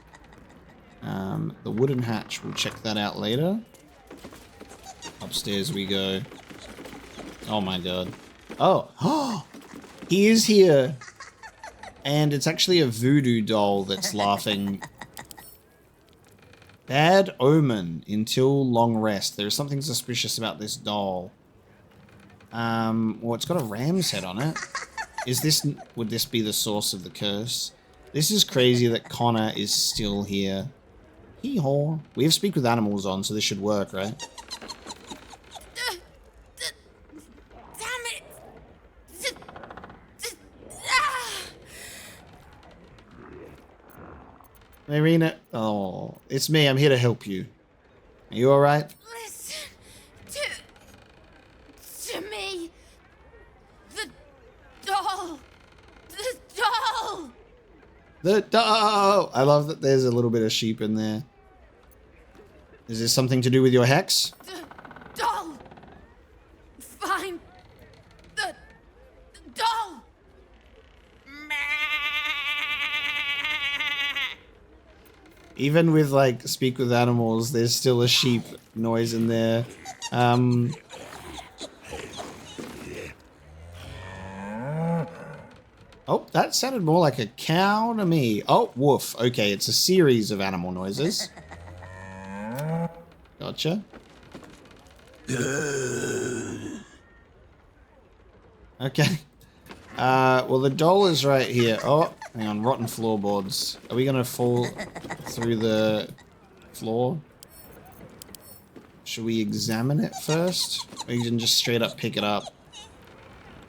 The wooden hatch, we'll check that out later. Upstairs we go. Oh my god. Oh! He is here! And it's actually a voodoo doll that's laughing. Bad omen until long rest. There's something suspicious about this doll. Well, it's got a ram's head on it. Would this be the source of the curse? This is crazy that Connor is still here. Hee-haw. We have Speak with Animals on, so this should work, right? Marina, oh, it's me. I'm here to help you. Are you alright? Listen to me. The doll. The doll. The doll. I love that there's a little bit of sheep in there. Is this something to do with your hex? The doll. Find the doll. Even with, like, Speak with Animals, there's still a sheep noise in there. Oh, that sounded more like a cow to me. Oh, woof. Okay, it's a series of animal noises. Gotcha. Okay. Well, the doll is right here. Oh, hang on. Rotten floorboards. Are we going to fall through the floor? Should we examine it first? Or you can just straight up pick it up?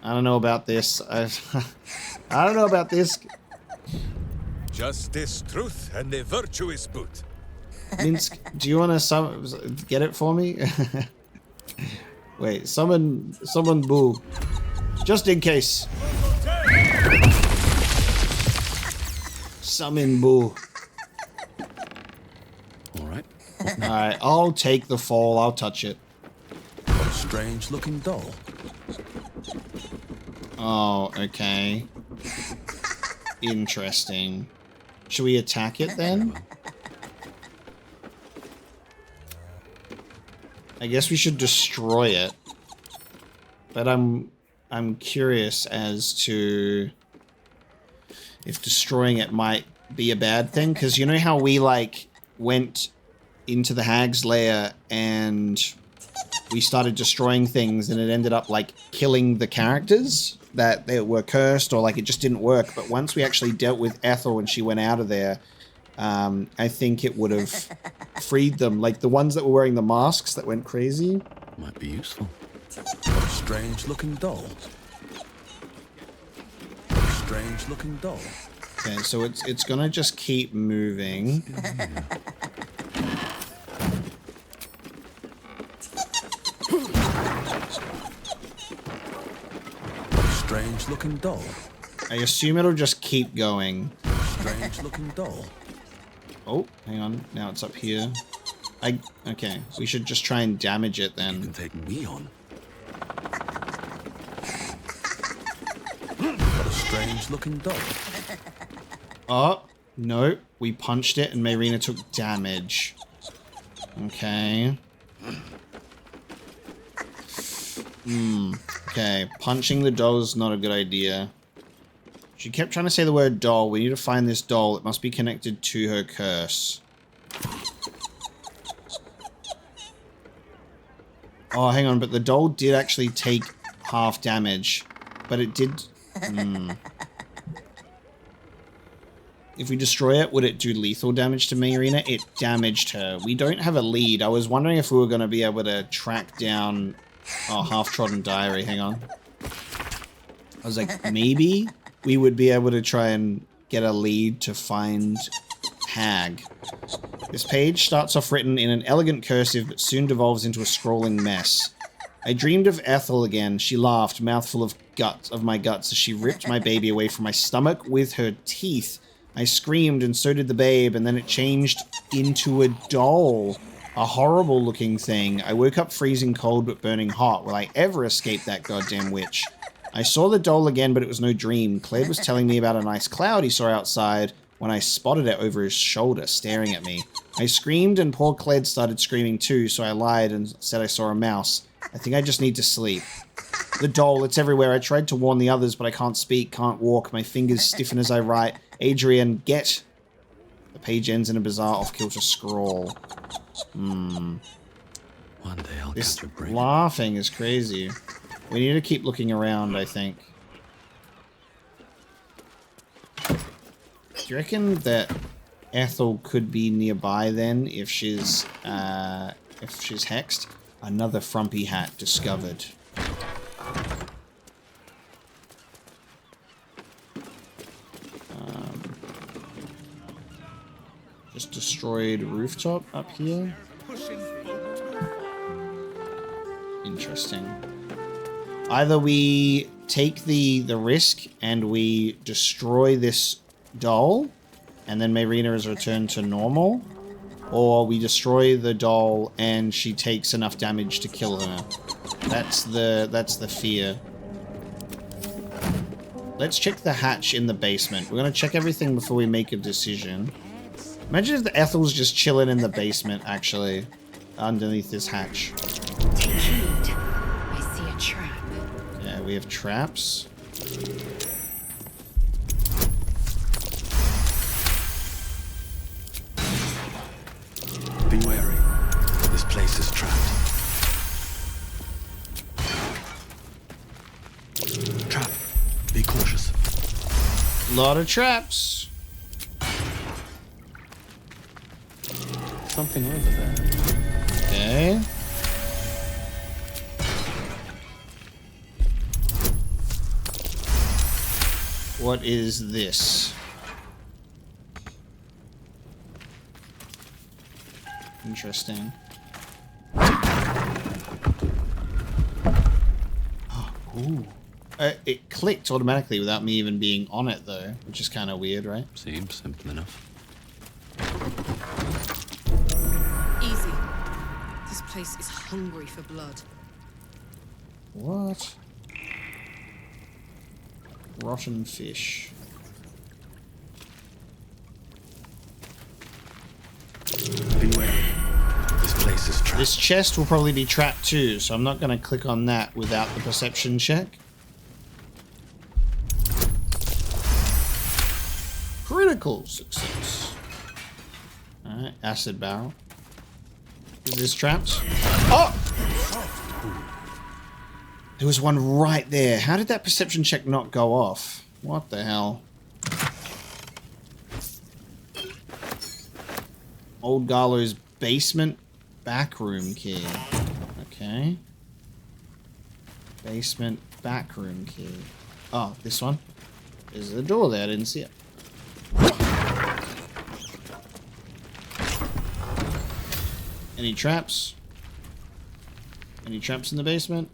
I don't know about this. I don't know about this. Justice, truth, and a virtuous boot. Minsk, do you want to get it for me? Wait, summon Boo. Just in case. Summon Boo. Alright. Alright, I'll take the fall. I'll touch it. What a strange looking doll. Oh, okay. Interesting. Should we attack it then? I guess we should destroy it. But I'm curious as to if destroying it might be a bad thing, because you know how we like went into the hag's lair and we started destroying things and it ended up like killing the characters that they were cursed, or like it just didn't work. But once we actually dealt with Ethel when she went out of there, I think it would have freed them. Like the ones that were wearing the masks that went crazy. Might be useful. What a strange looking doll. What a strange looking doll. Okay, so it's gonna just keep moving. Strange looking doll. I assume it'll just keep going. Strange looking doll. Oh, hang on. Now it's up here. Okay, we should just try and damage it then. You can take me on. What a strange looking doll. Oh, no. We punched it and Mayrina took damage. Okay. Okay, punching the doll is not a good idea. She kept trying to say the word doll. We need to find this doll. It must be connected to her curse. Oh, hang on, but the doll did actually take half damage. But it did... If we destroy it, would it do lethal damage to Mayrina? It damaged her. We don't have a lead. I was wondering if we were going to be able to track down... Oh, half-trodden diary. Hang on. I was like, maybe we would be able to try and get a lead to find Hag. This page starts off written in an elegant cursive, but soon devolves into a scrolling mess. I dreamed of Ethel again. She laughed, mouthful of my guts, as she ripped my baby away from my stomach with her teeth. I screamed, and so did the babe, and then it changed into a doll. A horrible looking thing. I woke up freezing cold but burning hot. Will I ever escape that goddamn witch? I saw the doll again, but it was no dream. Cled was telling me about a nice cloud he saw outside when I spotted it over his shoulder, staring at me. I screamed, and poor Cled started screaming too, so I lied and said I saw a mouse. I think I just need to sleep. The doll, it's everywhere. I tried to warn the others, but I can't speak, can't walk. My fingers stiffen as I write. Adrian, get... The page ends in a bizarre off-kilter scrawl. One day I'll This catch a break. laughing is crazy. We need to keep looking around, I think. Do you reckon that Ethel could be nearby then if she's hexed? Another frumpy hat discovered. Just destroyed rooftop up here. Interesting. Either we take the risk and we destroy this doll, and then Mayrina is returned to normal, or we destroy the doll and she takes enough damage to kill her. That's the fear. Let's check the hatch in the basement. We're gonna check everything before we make a decision. Imagine if the Ethel's just chilling in the basement, actually, underneath this hatch. Take heed. I see a trap. Yeah, we have traps. Lot of traps. Something over there. Okay. What is this? Interesting. Oh, ooh. It clicked automatically without me even being on it, though, which is kind of weird, right? Seems simple enough. Easy. This place is hungry for blood. What? Rotten fish. Beware. This place is trapped. This chest will probably be trapped too, so I'm not going to click on that without the perception check. Critical success. Alright, acid barrel. Is this trapped? Oh! There was one right there. How did that perception check not go off? What the hell? Old Garlo's basement backroom key. Okay. Basement backroom key. Oh, this one? There's a door there. I didn't see it. Any traps? Any traps in the basement?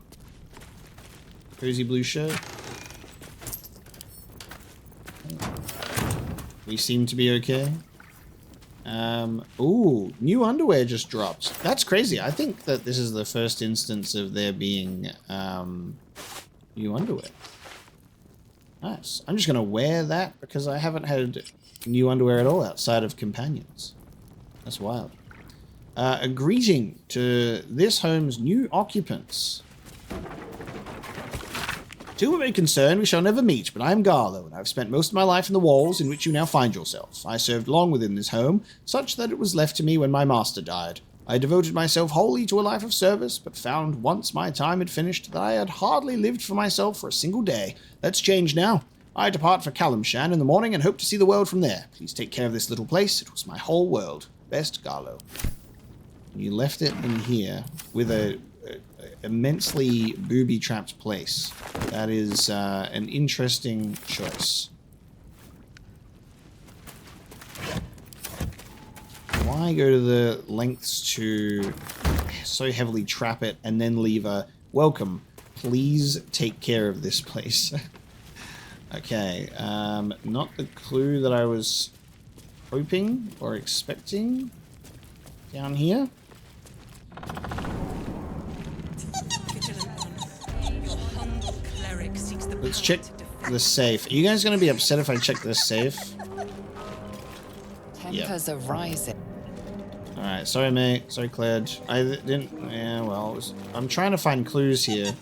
Cozy blue shirt. We seem to be okay. Ooh, new underwear just dropped. That's crazy. I think that this is the first instance of there being new underwear. Nice. I'm just gonna wear that because I haven't had new underwear at all outside of companions. That's wild. A greeting to this home's new occupants. To whom it may concern, we shall never meet, but I am Garlo, and I have spent most of my life in the walls in which you now find yourself. I served long within this home, such that it was left to me when my master died. I devoted myself wholly to a life of service, but found once my time had finished that I had hardly lived for myself for a single day. That's changed now. I depart for Kalimshan in the morning and hope to see the world from there. Please take care of this little place. It was my whole world. Best, Garlo. You left it in here with a immensely booby-trapped place. That is an interesting choice. Why go to the lengths to so heavily trap it and then leave a welcome? Please take care of this place. Okay, not the clue that I was hoping or expecting down here. Let's check the safe. Are you guys going to be upset if I check this safe? Tempers are rising. Alright, sorry mate. Sorry Cled. I didn't... Yeah, well, I'm trying to find clues here.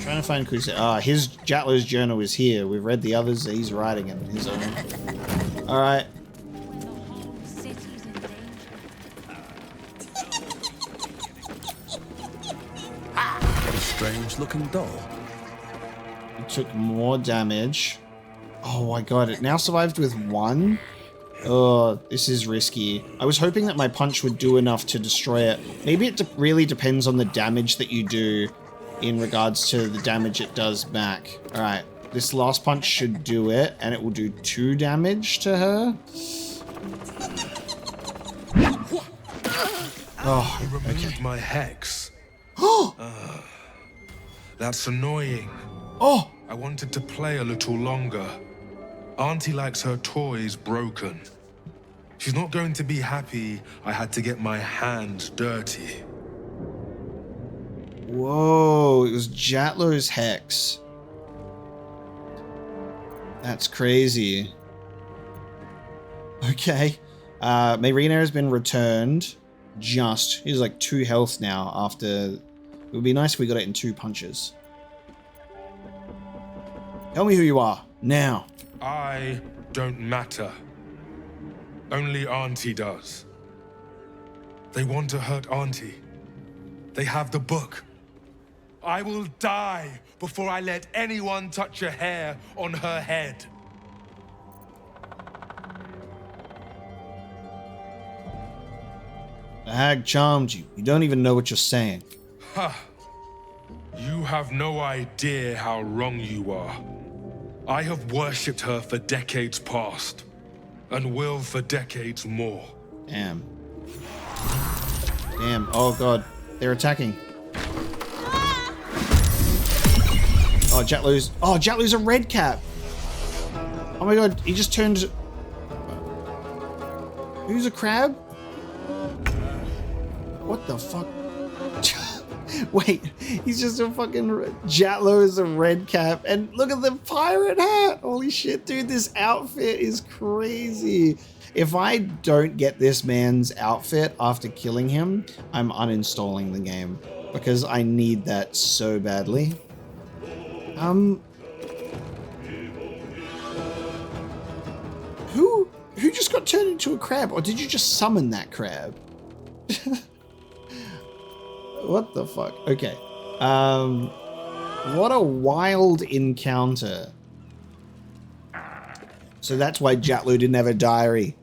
Trying to find clues here. Ah, his Jatlo's journal is here. We've read the others. He's writing it on his own. Alright. Strange looking doll. It took more damage. Oh my god, it now survived with 1? Oh, this is risky. I was hoping that my punch would do enough to destroy it. Maybe it really depends on the damage that you do in regards to the damage it does back. Alright, this last punch should do it, and it will do 2 damage to her. Oh, You removed my hex. That's annoying. Oh! I wanted to play a little longer. Auntie likes her toys broken. She's not going to be happy I had to get my hands dirty. Whoa, it was Jatlo's hex. That's crazy. Okay. Mayrina has been returned. He's like 2 health now after... It would be nice if we got it in 2 punches. Tell me who you are, now. I don't matter. Only Auntie does. They want to hurt Auntie. They have the book. I will die before I let anyone touch a hair on her head. The hag charmed you. You don't even know what you're saying. Ha! You have no idea how wrong you are. I have worshipped her for decades past, and will for decades more. Damn. Damn. Oh god. They're attacking. Oh, Jatlu's. Oh, Jatlu's a red cap. Oh my god, he just turned. Who's a crab? What the fuck? Wait, he's just a fucking... Jatlo is a red cap. And look at the pirate hat. Holy shit, dude, this outfit is crazy. If I don't get this man's outfit after killing him, I'm uninstalling the game. Because I need that so badly. Who just got turned into a crab? Or did you just summon that crab? What the fuck? Okay. What a wild encounter. So that's why Jatlu didn't have a diary.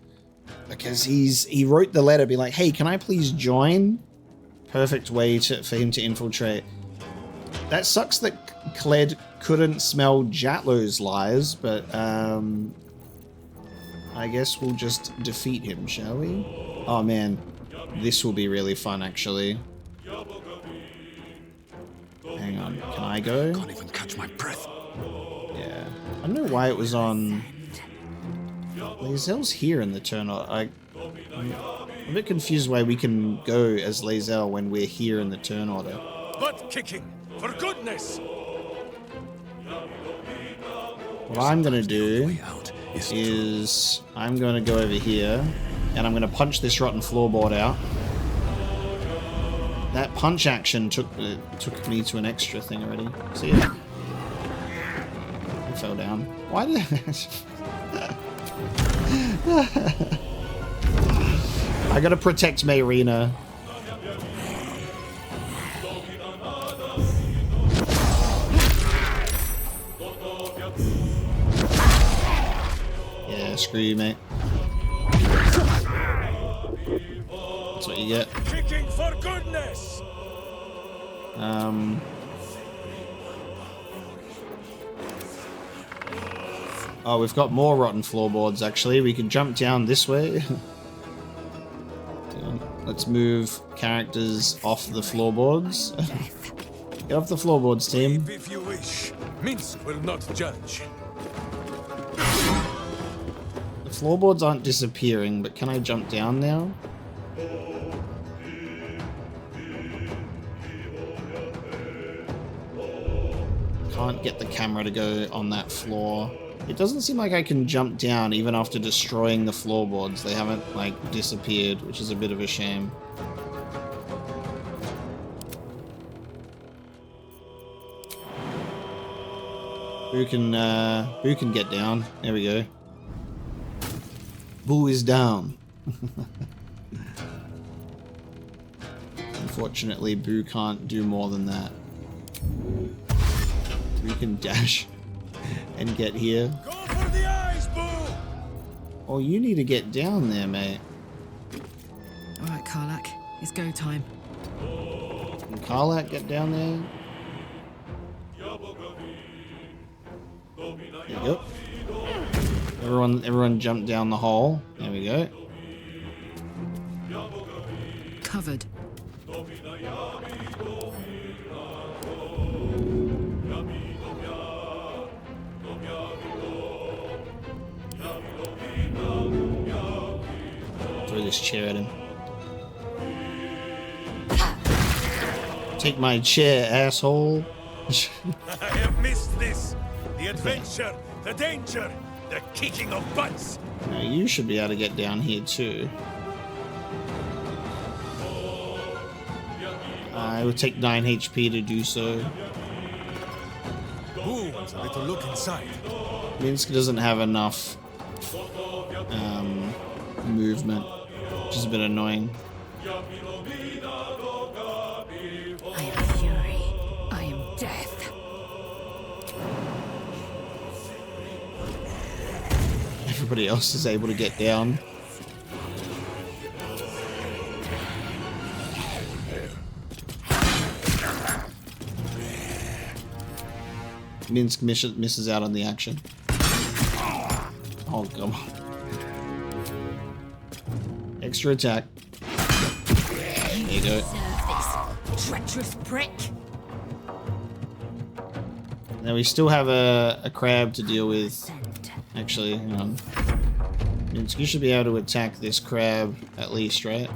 Because he wrote the letter, be like, hey, can I please join? Perfect way for him to infiltrate. That sucks that Kled couldn't smell Jatlu's lies, but I guess we'll just defeat him, shall we? Oh man, this will be really fun actually. Hang on, can I go? Can't even catch my breath. Yeah, I don't know why it was on. Lae'zel's here in the turn. I'm a bit confused why we can go as Lae'zel when we're here in the turn order. Butt kicking, for goodness! What I'm gonna do is I'm gonna go over here and I'm gonna punch this rotten floorboard out. That punch action took me to an extra thing already. See ya. He fell down. Why did I gotta protect Mayrina. Yeah, screw you, mate. That's what you get. Kicking for goodness! Oh, we've got more rotten floorboards, actually. We can jump down this way. Let's move characters off the floorboards. Get off the floorboards, team. If you wish, Minsk will not judge. The floorboards aren't disappearing, but can I jump down now? Can't get the camera to go on that floor. It doesn't seem like I can jump down even after destroying the floorboards. They haven't, like, disappeared, which is a bit of a shame. Who can get down? There we go. Boo is down. Unfortunately, Boo can't do more than that. We can dash and get here. Go for the eyes, Boo! Oh, you need to get down there, mate. Alright, Karlak, it's go time. Can Karlak get down there? There you go. Everyone jump down the hole. There we go. Covered. Throw this chair at him. Take my chair, asshole. I have missed this. The adventure, the danger, the kicking of butts. Now you should be able to get down here too. I would take 9 HP to do so. Boo wants a little look inside. Minsk doesn't have enough movement, which is a bit annoying. I am fury. I am death. Everybody else is able to get down. Minsk misses out on the action. Oh, come on. Extra attack. There you go. This treacherous prick. Now we still have a crab to deal with. Actually, hang on. Minsk, you should be able to attack this crab at least, right?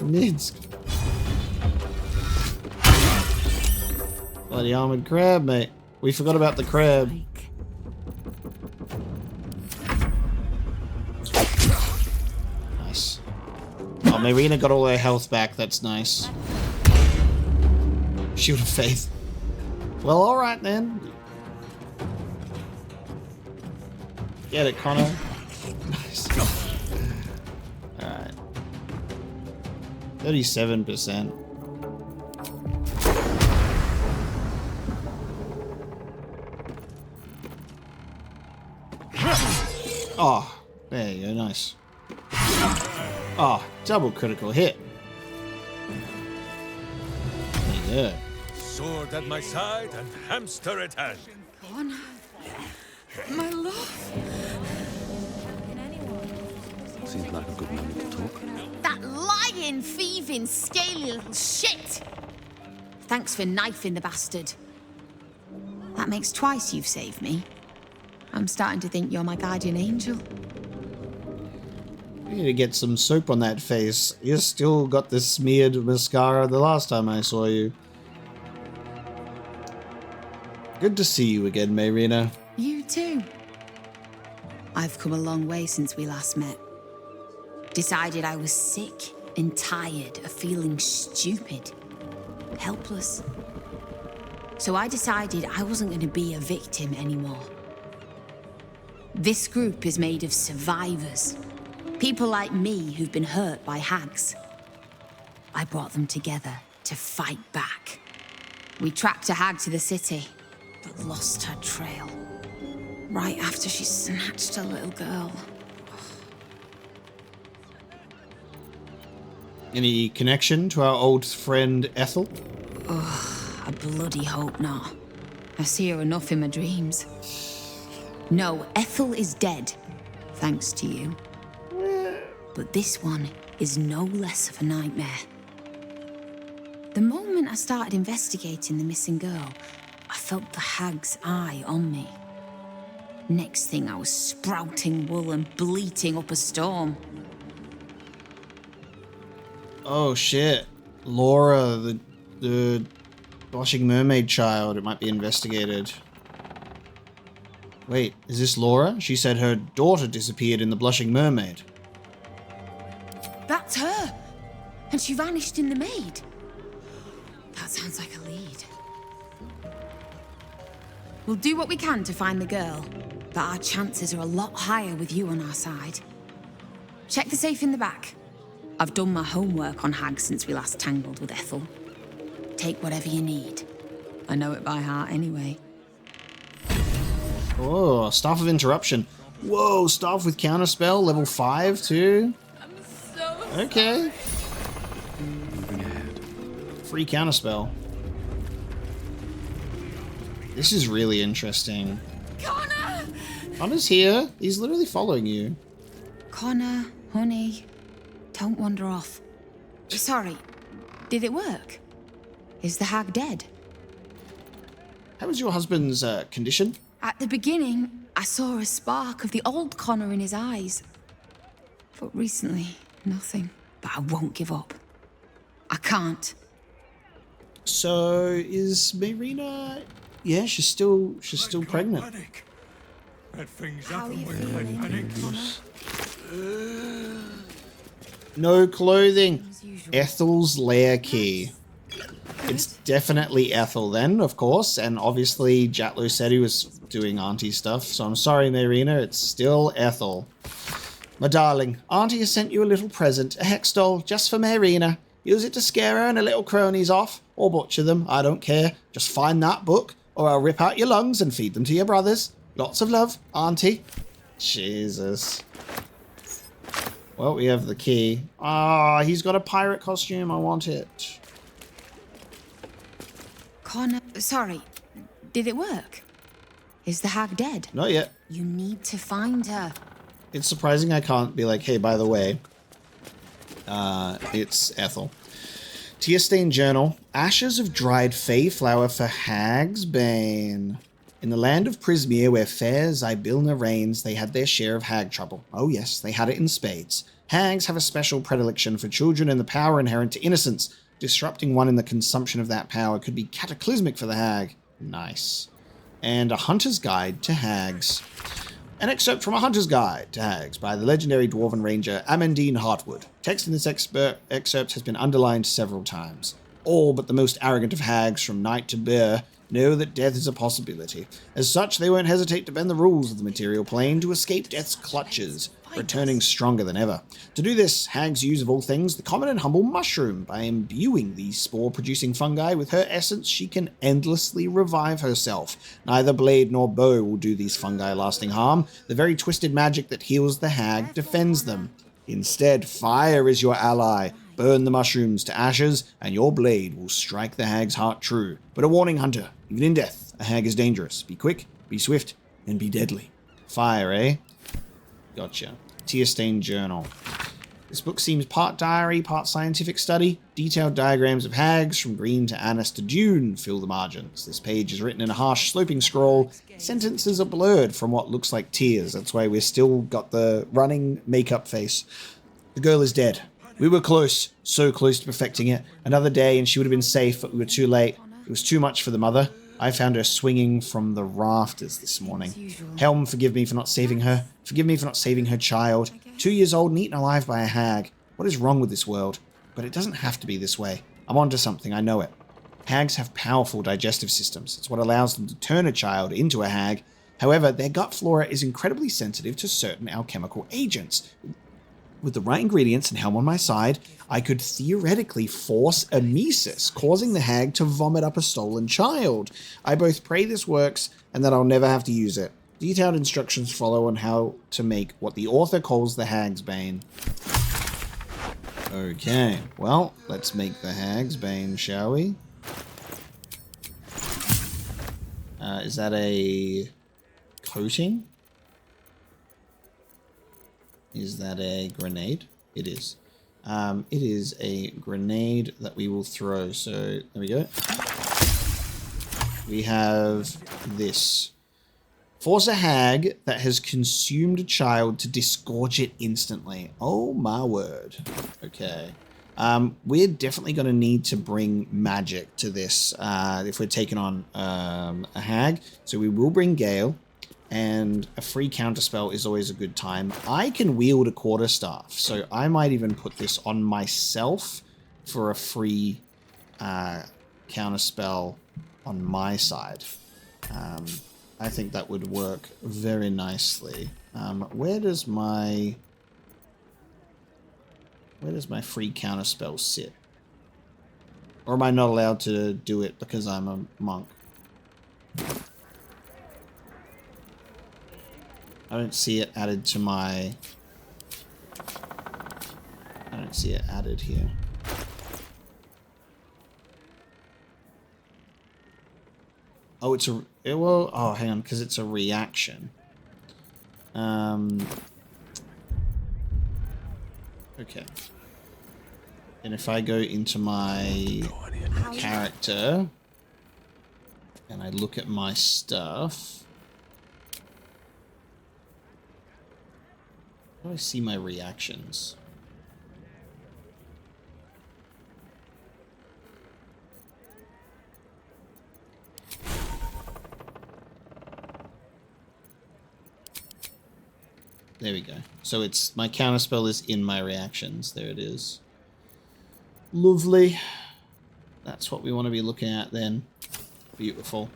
Minsk. Bloody armored crab, mate. We forgot about the crab. Nice. Oh, Marina got all her health back. That's nice. Shield of Faith. Well, alright then. Get it, Connor. Nice. Alright. 37%. Oh, there you go, nice. Oh, double critical hit. There you go. Sword at my side and hamster at hand. Connor, my love. Seems like a good moment to talk. That lying, thieving, scaly little shit! Thanks for knifing the bastard. That makes twice you've saved me. I'm starting to think you're my guardian angel. You need to get some soap on that face. You still got the smeared mascara the last time I saw you. Good to see you again, Marina. You too. I've come a long way since we last met. Decided I was sick and tired of feeling stupid, helpless. So I decided I wasn't going to be a victim anymore. This group is made of survivors. People like me who've been hurt by hags. I brought them together to fight back. We tracked a hag to the city, but lost her trail. Right after she snatched a little girl. Any connection to our old friend Ethel? Ugh, I bloody hope not. I see her enough in my dreams. No, Ethel is dead, thanks to you. But this one is no less of a nightmare. The moment I started investigating the missing girl, I felt the hag's eye on me. Next thing, I was sprouting wool and bleating up a storm. Oh shit. Laura, the blushing mermaid child. It might be investigated. Wait, is this Laura? She said her daughter disappeared in the Blushing Mermaid. That's her! And she vanished in the maid. That sounds like a lead. We'll do what we can to find the girl, but our chances are a lot higher with you on our side. Check the safe in the back. I've done my homework on hags since we last tangled with Ethel. Take whatever you need. I know it by heart anyway. Oh, Staff of Interruption. Whoa, Staff with Counterspell, level 5 too? Okay. Moving ahead. Free Counterspell. This is really interesting. Connor! Connor's here. He's literally following you. Connor, honey, don't wander off. Sorry, did it work? Is the hag dead? How was your husband's condition? At the beginning, I saw a spark of the old Connor in his eyes. But recently, nothing. But I won't give up. I can't. So is Marina? Yeah, she's still pregnant. Panic. Bad things How are happen you when I feeling, panic. No clothing. Ethel's lair key. It's definitely Ethel then, of course, and obviously Jatlo said he was doing Auntie stuff, so I'm sorry, Marina, it's still Ethel. My darling, Auntie has sent you a little present, a hex doll, just for Marina. Use it to scare her and her little cronies off, or butcher them, I don't care. Just find that book, or I'll rip out your lungs and feed them to your brothers. Lots of love, Auntie. Jesus. Well, we have the key. Ah, he's got a pirate costume, I want it. Connor, sorry, did it work? Is the hag dead? Not yet. You need to find her. It's surprising I can't be like, hey, by the way, it's Ethel. Tear-stained journal. Ashes of dried fey flower for Hag's Bane. In the land of Prismere, where fair Zybilna reigns, they had their share of hag trouble. Oh yes, they had it in spades. Hags have a special predilection for children and the power inherent to innocence. Disrupting one in the consumption of that power could be cataclysmic for the hag. Nice. And a hunter's guide to hags. An excerpt from A Hunter's Guide to Hags by the legendary dwarven ranger Amandine Hartwood. Text in this excerpt has been underlined several times. All but the most arrogant of hags, from knight to bear, know that death is a possibility. As such, they won't hesitate to bend the rules of the material plane to escape death's clutches, returning stronger than ever. To do this, hags use, of all things, the common and humble mushroom. By imbuing these spore-producing fungi with her essence, she can endlessly revive herself. Neither blade nor bow will do these fungi lasting harm. The very twisted magic that heals the hag defends them. Instead, fire is your ally. Burn the mushrooms to ashes, and your blade will strike the hag's heart true. But a warning, hunter. Even in death, a hag is dangerous. Be quick, be swift, and be deadly. Fire, eh? Gotcha. Tear-stained journal. This book seems part diary, part scientific study. Detailed diagrams of hags, from green to anise to June, fill the margins. This page is written in a harsh, sloping scroll. Sentences are blurred from what looks like tears. That's why we've still got the running makeup face. The girl is dead. We were close, so close to perfecting it. Another day and she would have been safe, but we were too late. It was too much for the mother. I found her swinging from the rafters this morning. Helm, forgive me for not saving her. Forgive me for not saving her child. 2 years old and eaten alive by a hag. What is wrong with this world? But it doesn't have to be this way. I'm onto something, I know it. Hags have powerful digestive systems. It's what allows them to turn a child into a hag. However, their gut flora is incredibly sensitive to certain alchemical agents. With the right ingredients and Helm on my side, I could theoretically force emesis, causing the hag to vomit up a stolen child. I both pray this works and that I'll never have to use it. Detailed instructions follow on how to make what the author calls the Hag's Bane. Okay, well, let's make the Hag's Bane, shall we? Is that a coating? Is that a grenade? It is. It is a grenade that we will throw. So, there we go. We have this. Force a hag that has consumed a child to disgorge it instantly. Oh my word. Okay. We're definitely going to need to bring magic to this if we're taking on a hag. So we will bring Gale. And a free counterspell is always a good time. I can wield a quarterstaff, so I might even put this on myself for a free counterspell on my side. I think that would work very nicely. Where does my free counterspell sit? Or am I not allowed to do it because I'm a monk? I don't see it added to my... I don't see it added here. Oh, it's a... Well, oh, hang on, because it's a reaction. Okay. And if I go into my character and I look at my stuff... How do I see my reactions? There we go. So it's my counterspell is in my reactions. There it is. Lovely. That's what we want to be looking at then. Beautiful.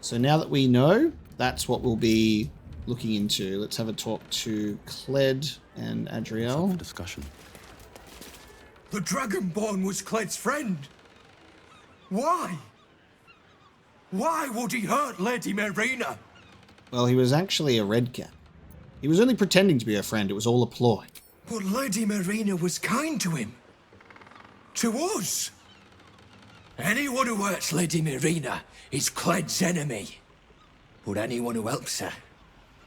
So now that we know, that's what we'll be looking into. Let's have a talk to Cled and Adriel. Discussion. The Dragonborn was Cled's friend. Why? Why would he hurt Lady Marina? Well, he was actually a redcap. He was only pretending to be her friend. It was all a ploy. But Lady Marina was kind to him. To us. Anyone who hurts Lady Marina is Cled's enemy. But anyone who helps her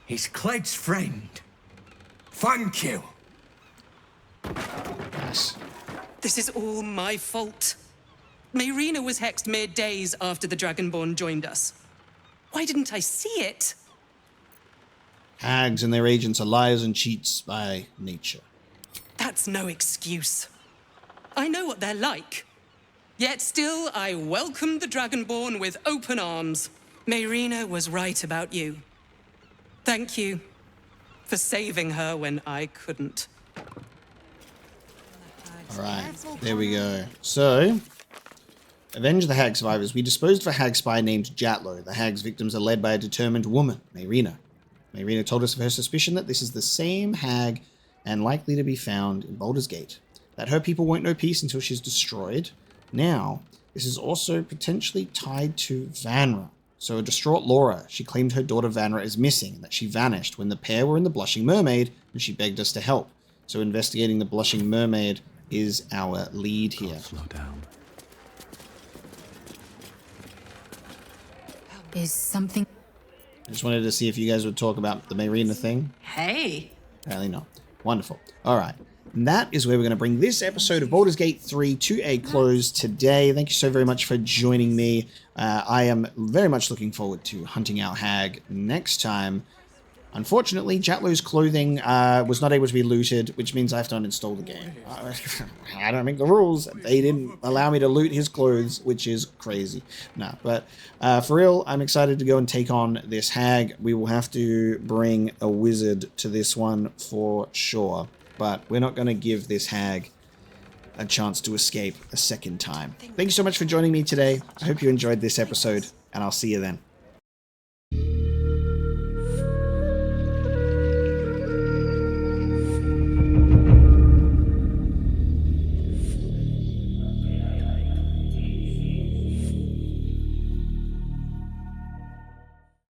is Cled's friend. Thank you. Yes. This is all my fault. Marina was hexed mere days after the Dragonborn joined us. Why didn't I see it? Hags and their agents are liars and cheats by nature. That's no excuse. I know what they're like. Yet still, I welcomed the Dragonborn with open arms. Marina was right about you. Thank you for saving her when I couldn't. Alright, there we go. So, avenge the hag survivors. We disposed of a hag spy named Jatlo. The hag's victims are led by a determined woman, Marina. Marina told us of her suspicion that this is the same hag and likely to be found in Baldur's Gate. That her people won't know peace until she's destroyed. Now, this is also potentially tied to Vanra. So a distraught Laura, she claimed her daughter Vanra is missing and that she vanished when the pair were in the Blushing Mermaid and she begged us to help. So investigating the Blushing Mermaid is our lead here. Slow down. Is something... I just wanted to see if you guys would talk about the Marina thing. Hey. Apparently not. Wonderful. All right. And that is where we're going to bring this episode of Baldur's Gate 3 to a close today. Thank you so very much for joining me. I am very much looking forward to hunting our hag next time. Unfortunately, Jatlo's clothing was not able to be looted, which means I have to uninstall the game. I don't make the rules. They didn't allow me to loot his clothes, which is crazy. No, but for real, I'm excited to go and take on this hag. We will have to bring a wizard to this one for sure. But we're not going to give this hag a chance to escape a second time. Thank you so much for joining me today. I hope you enjoyed this episode, and I'll see you then.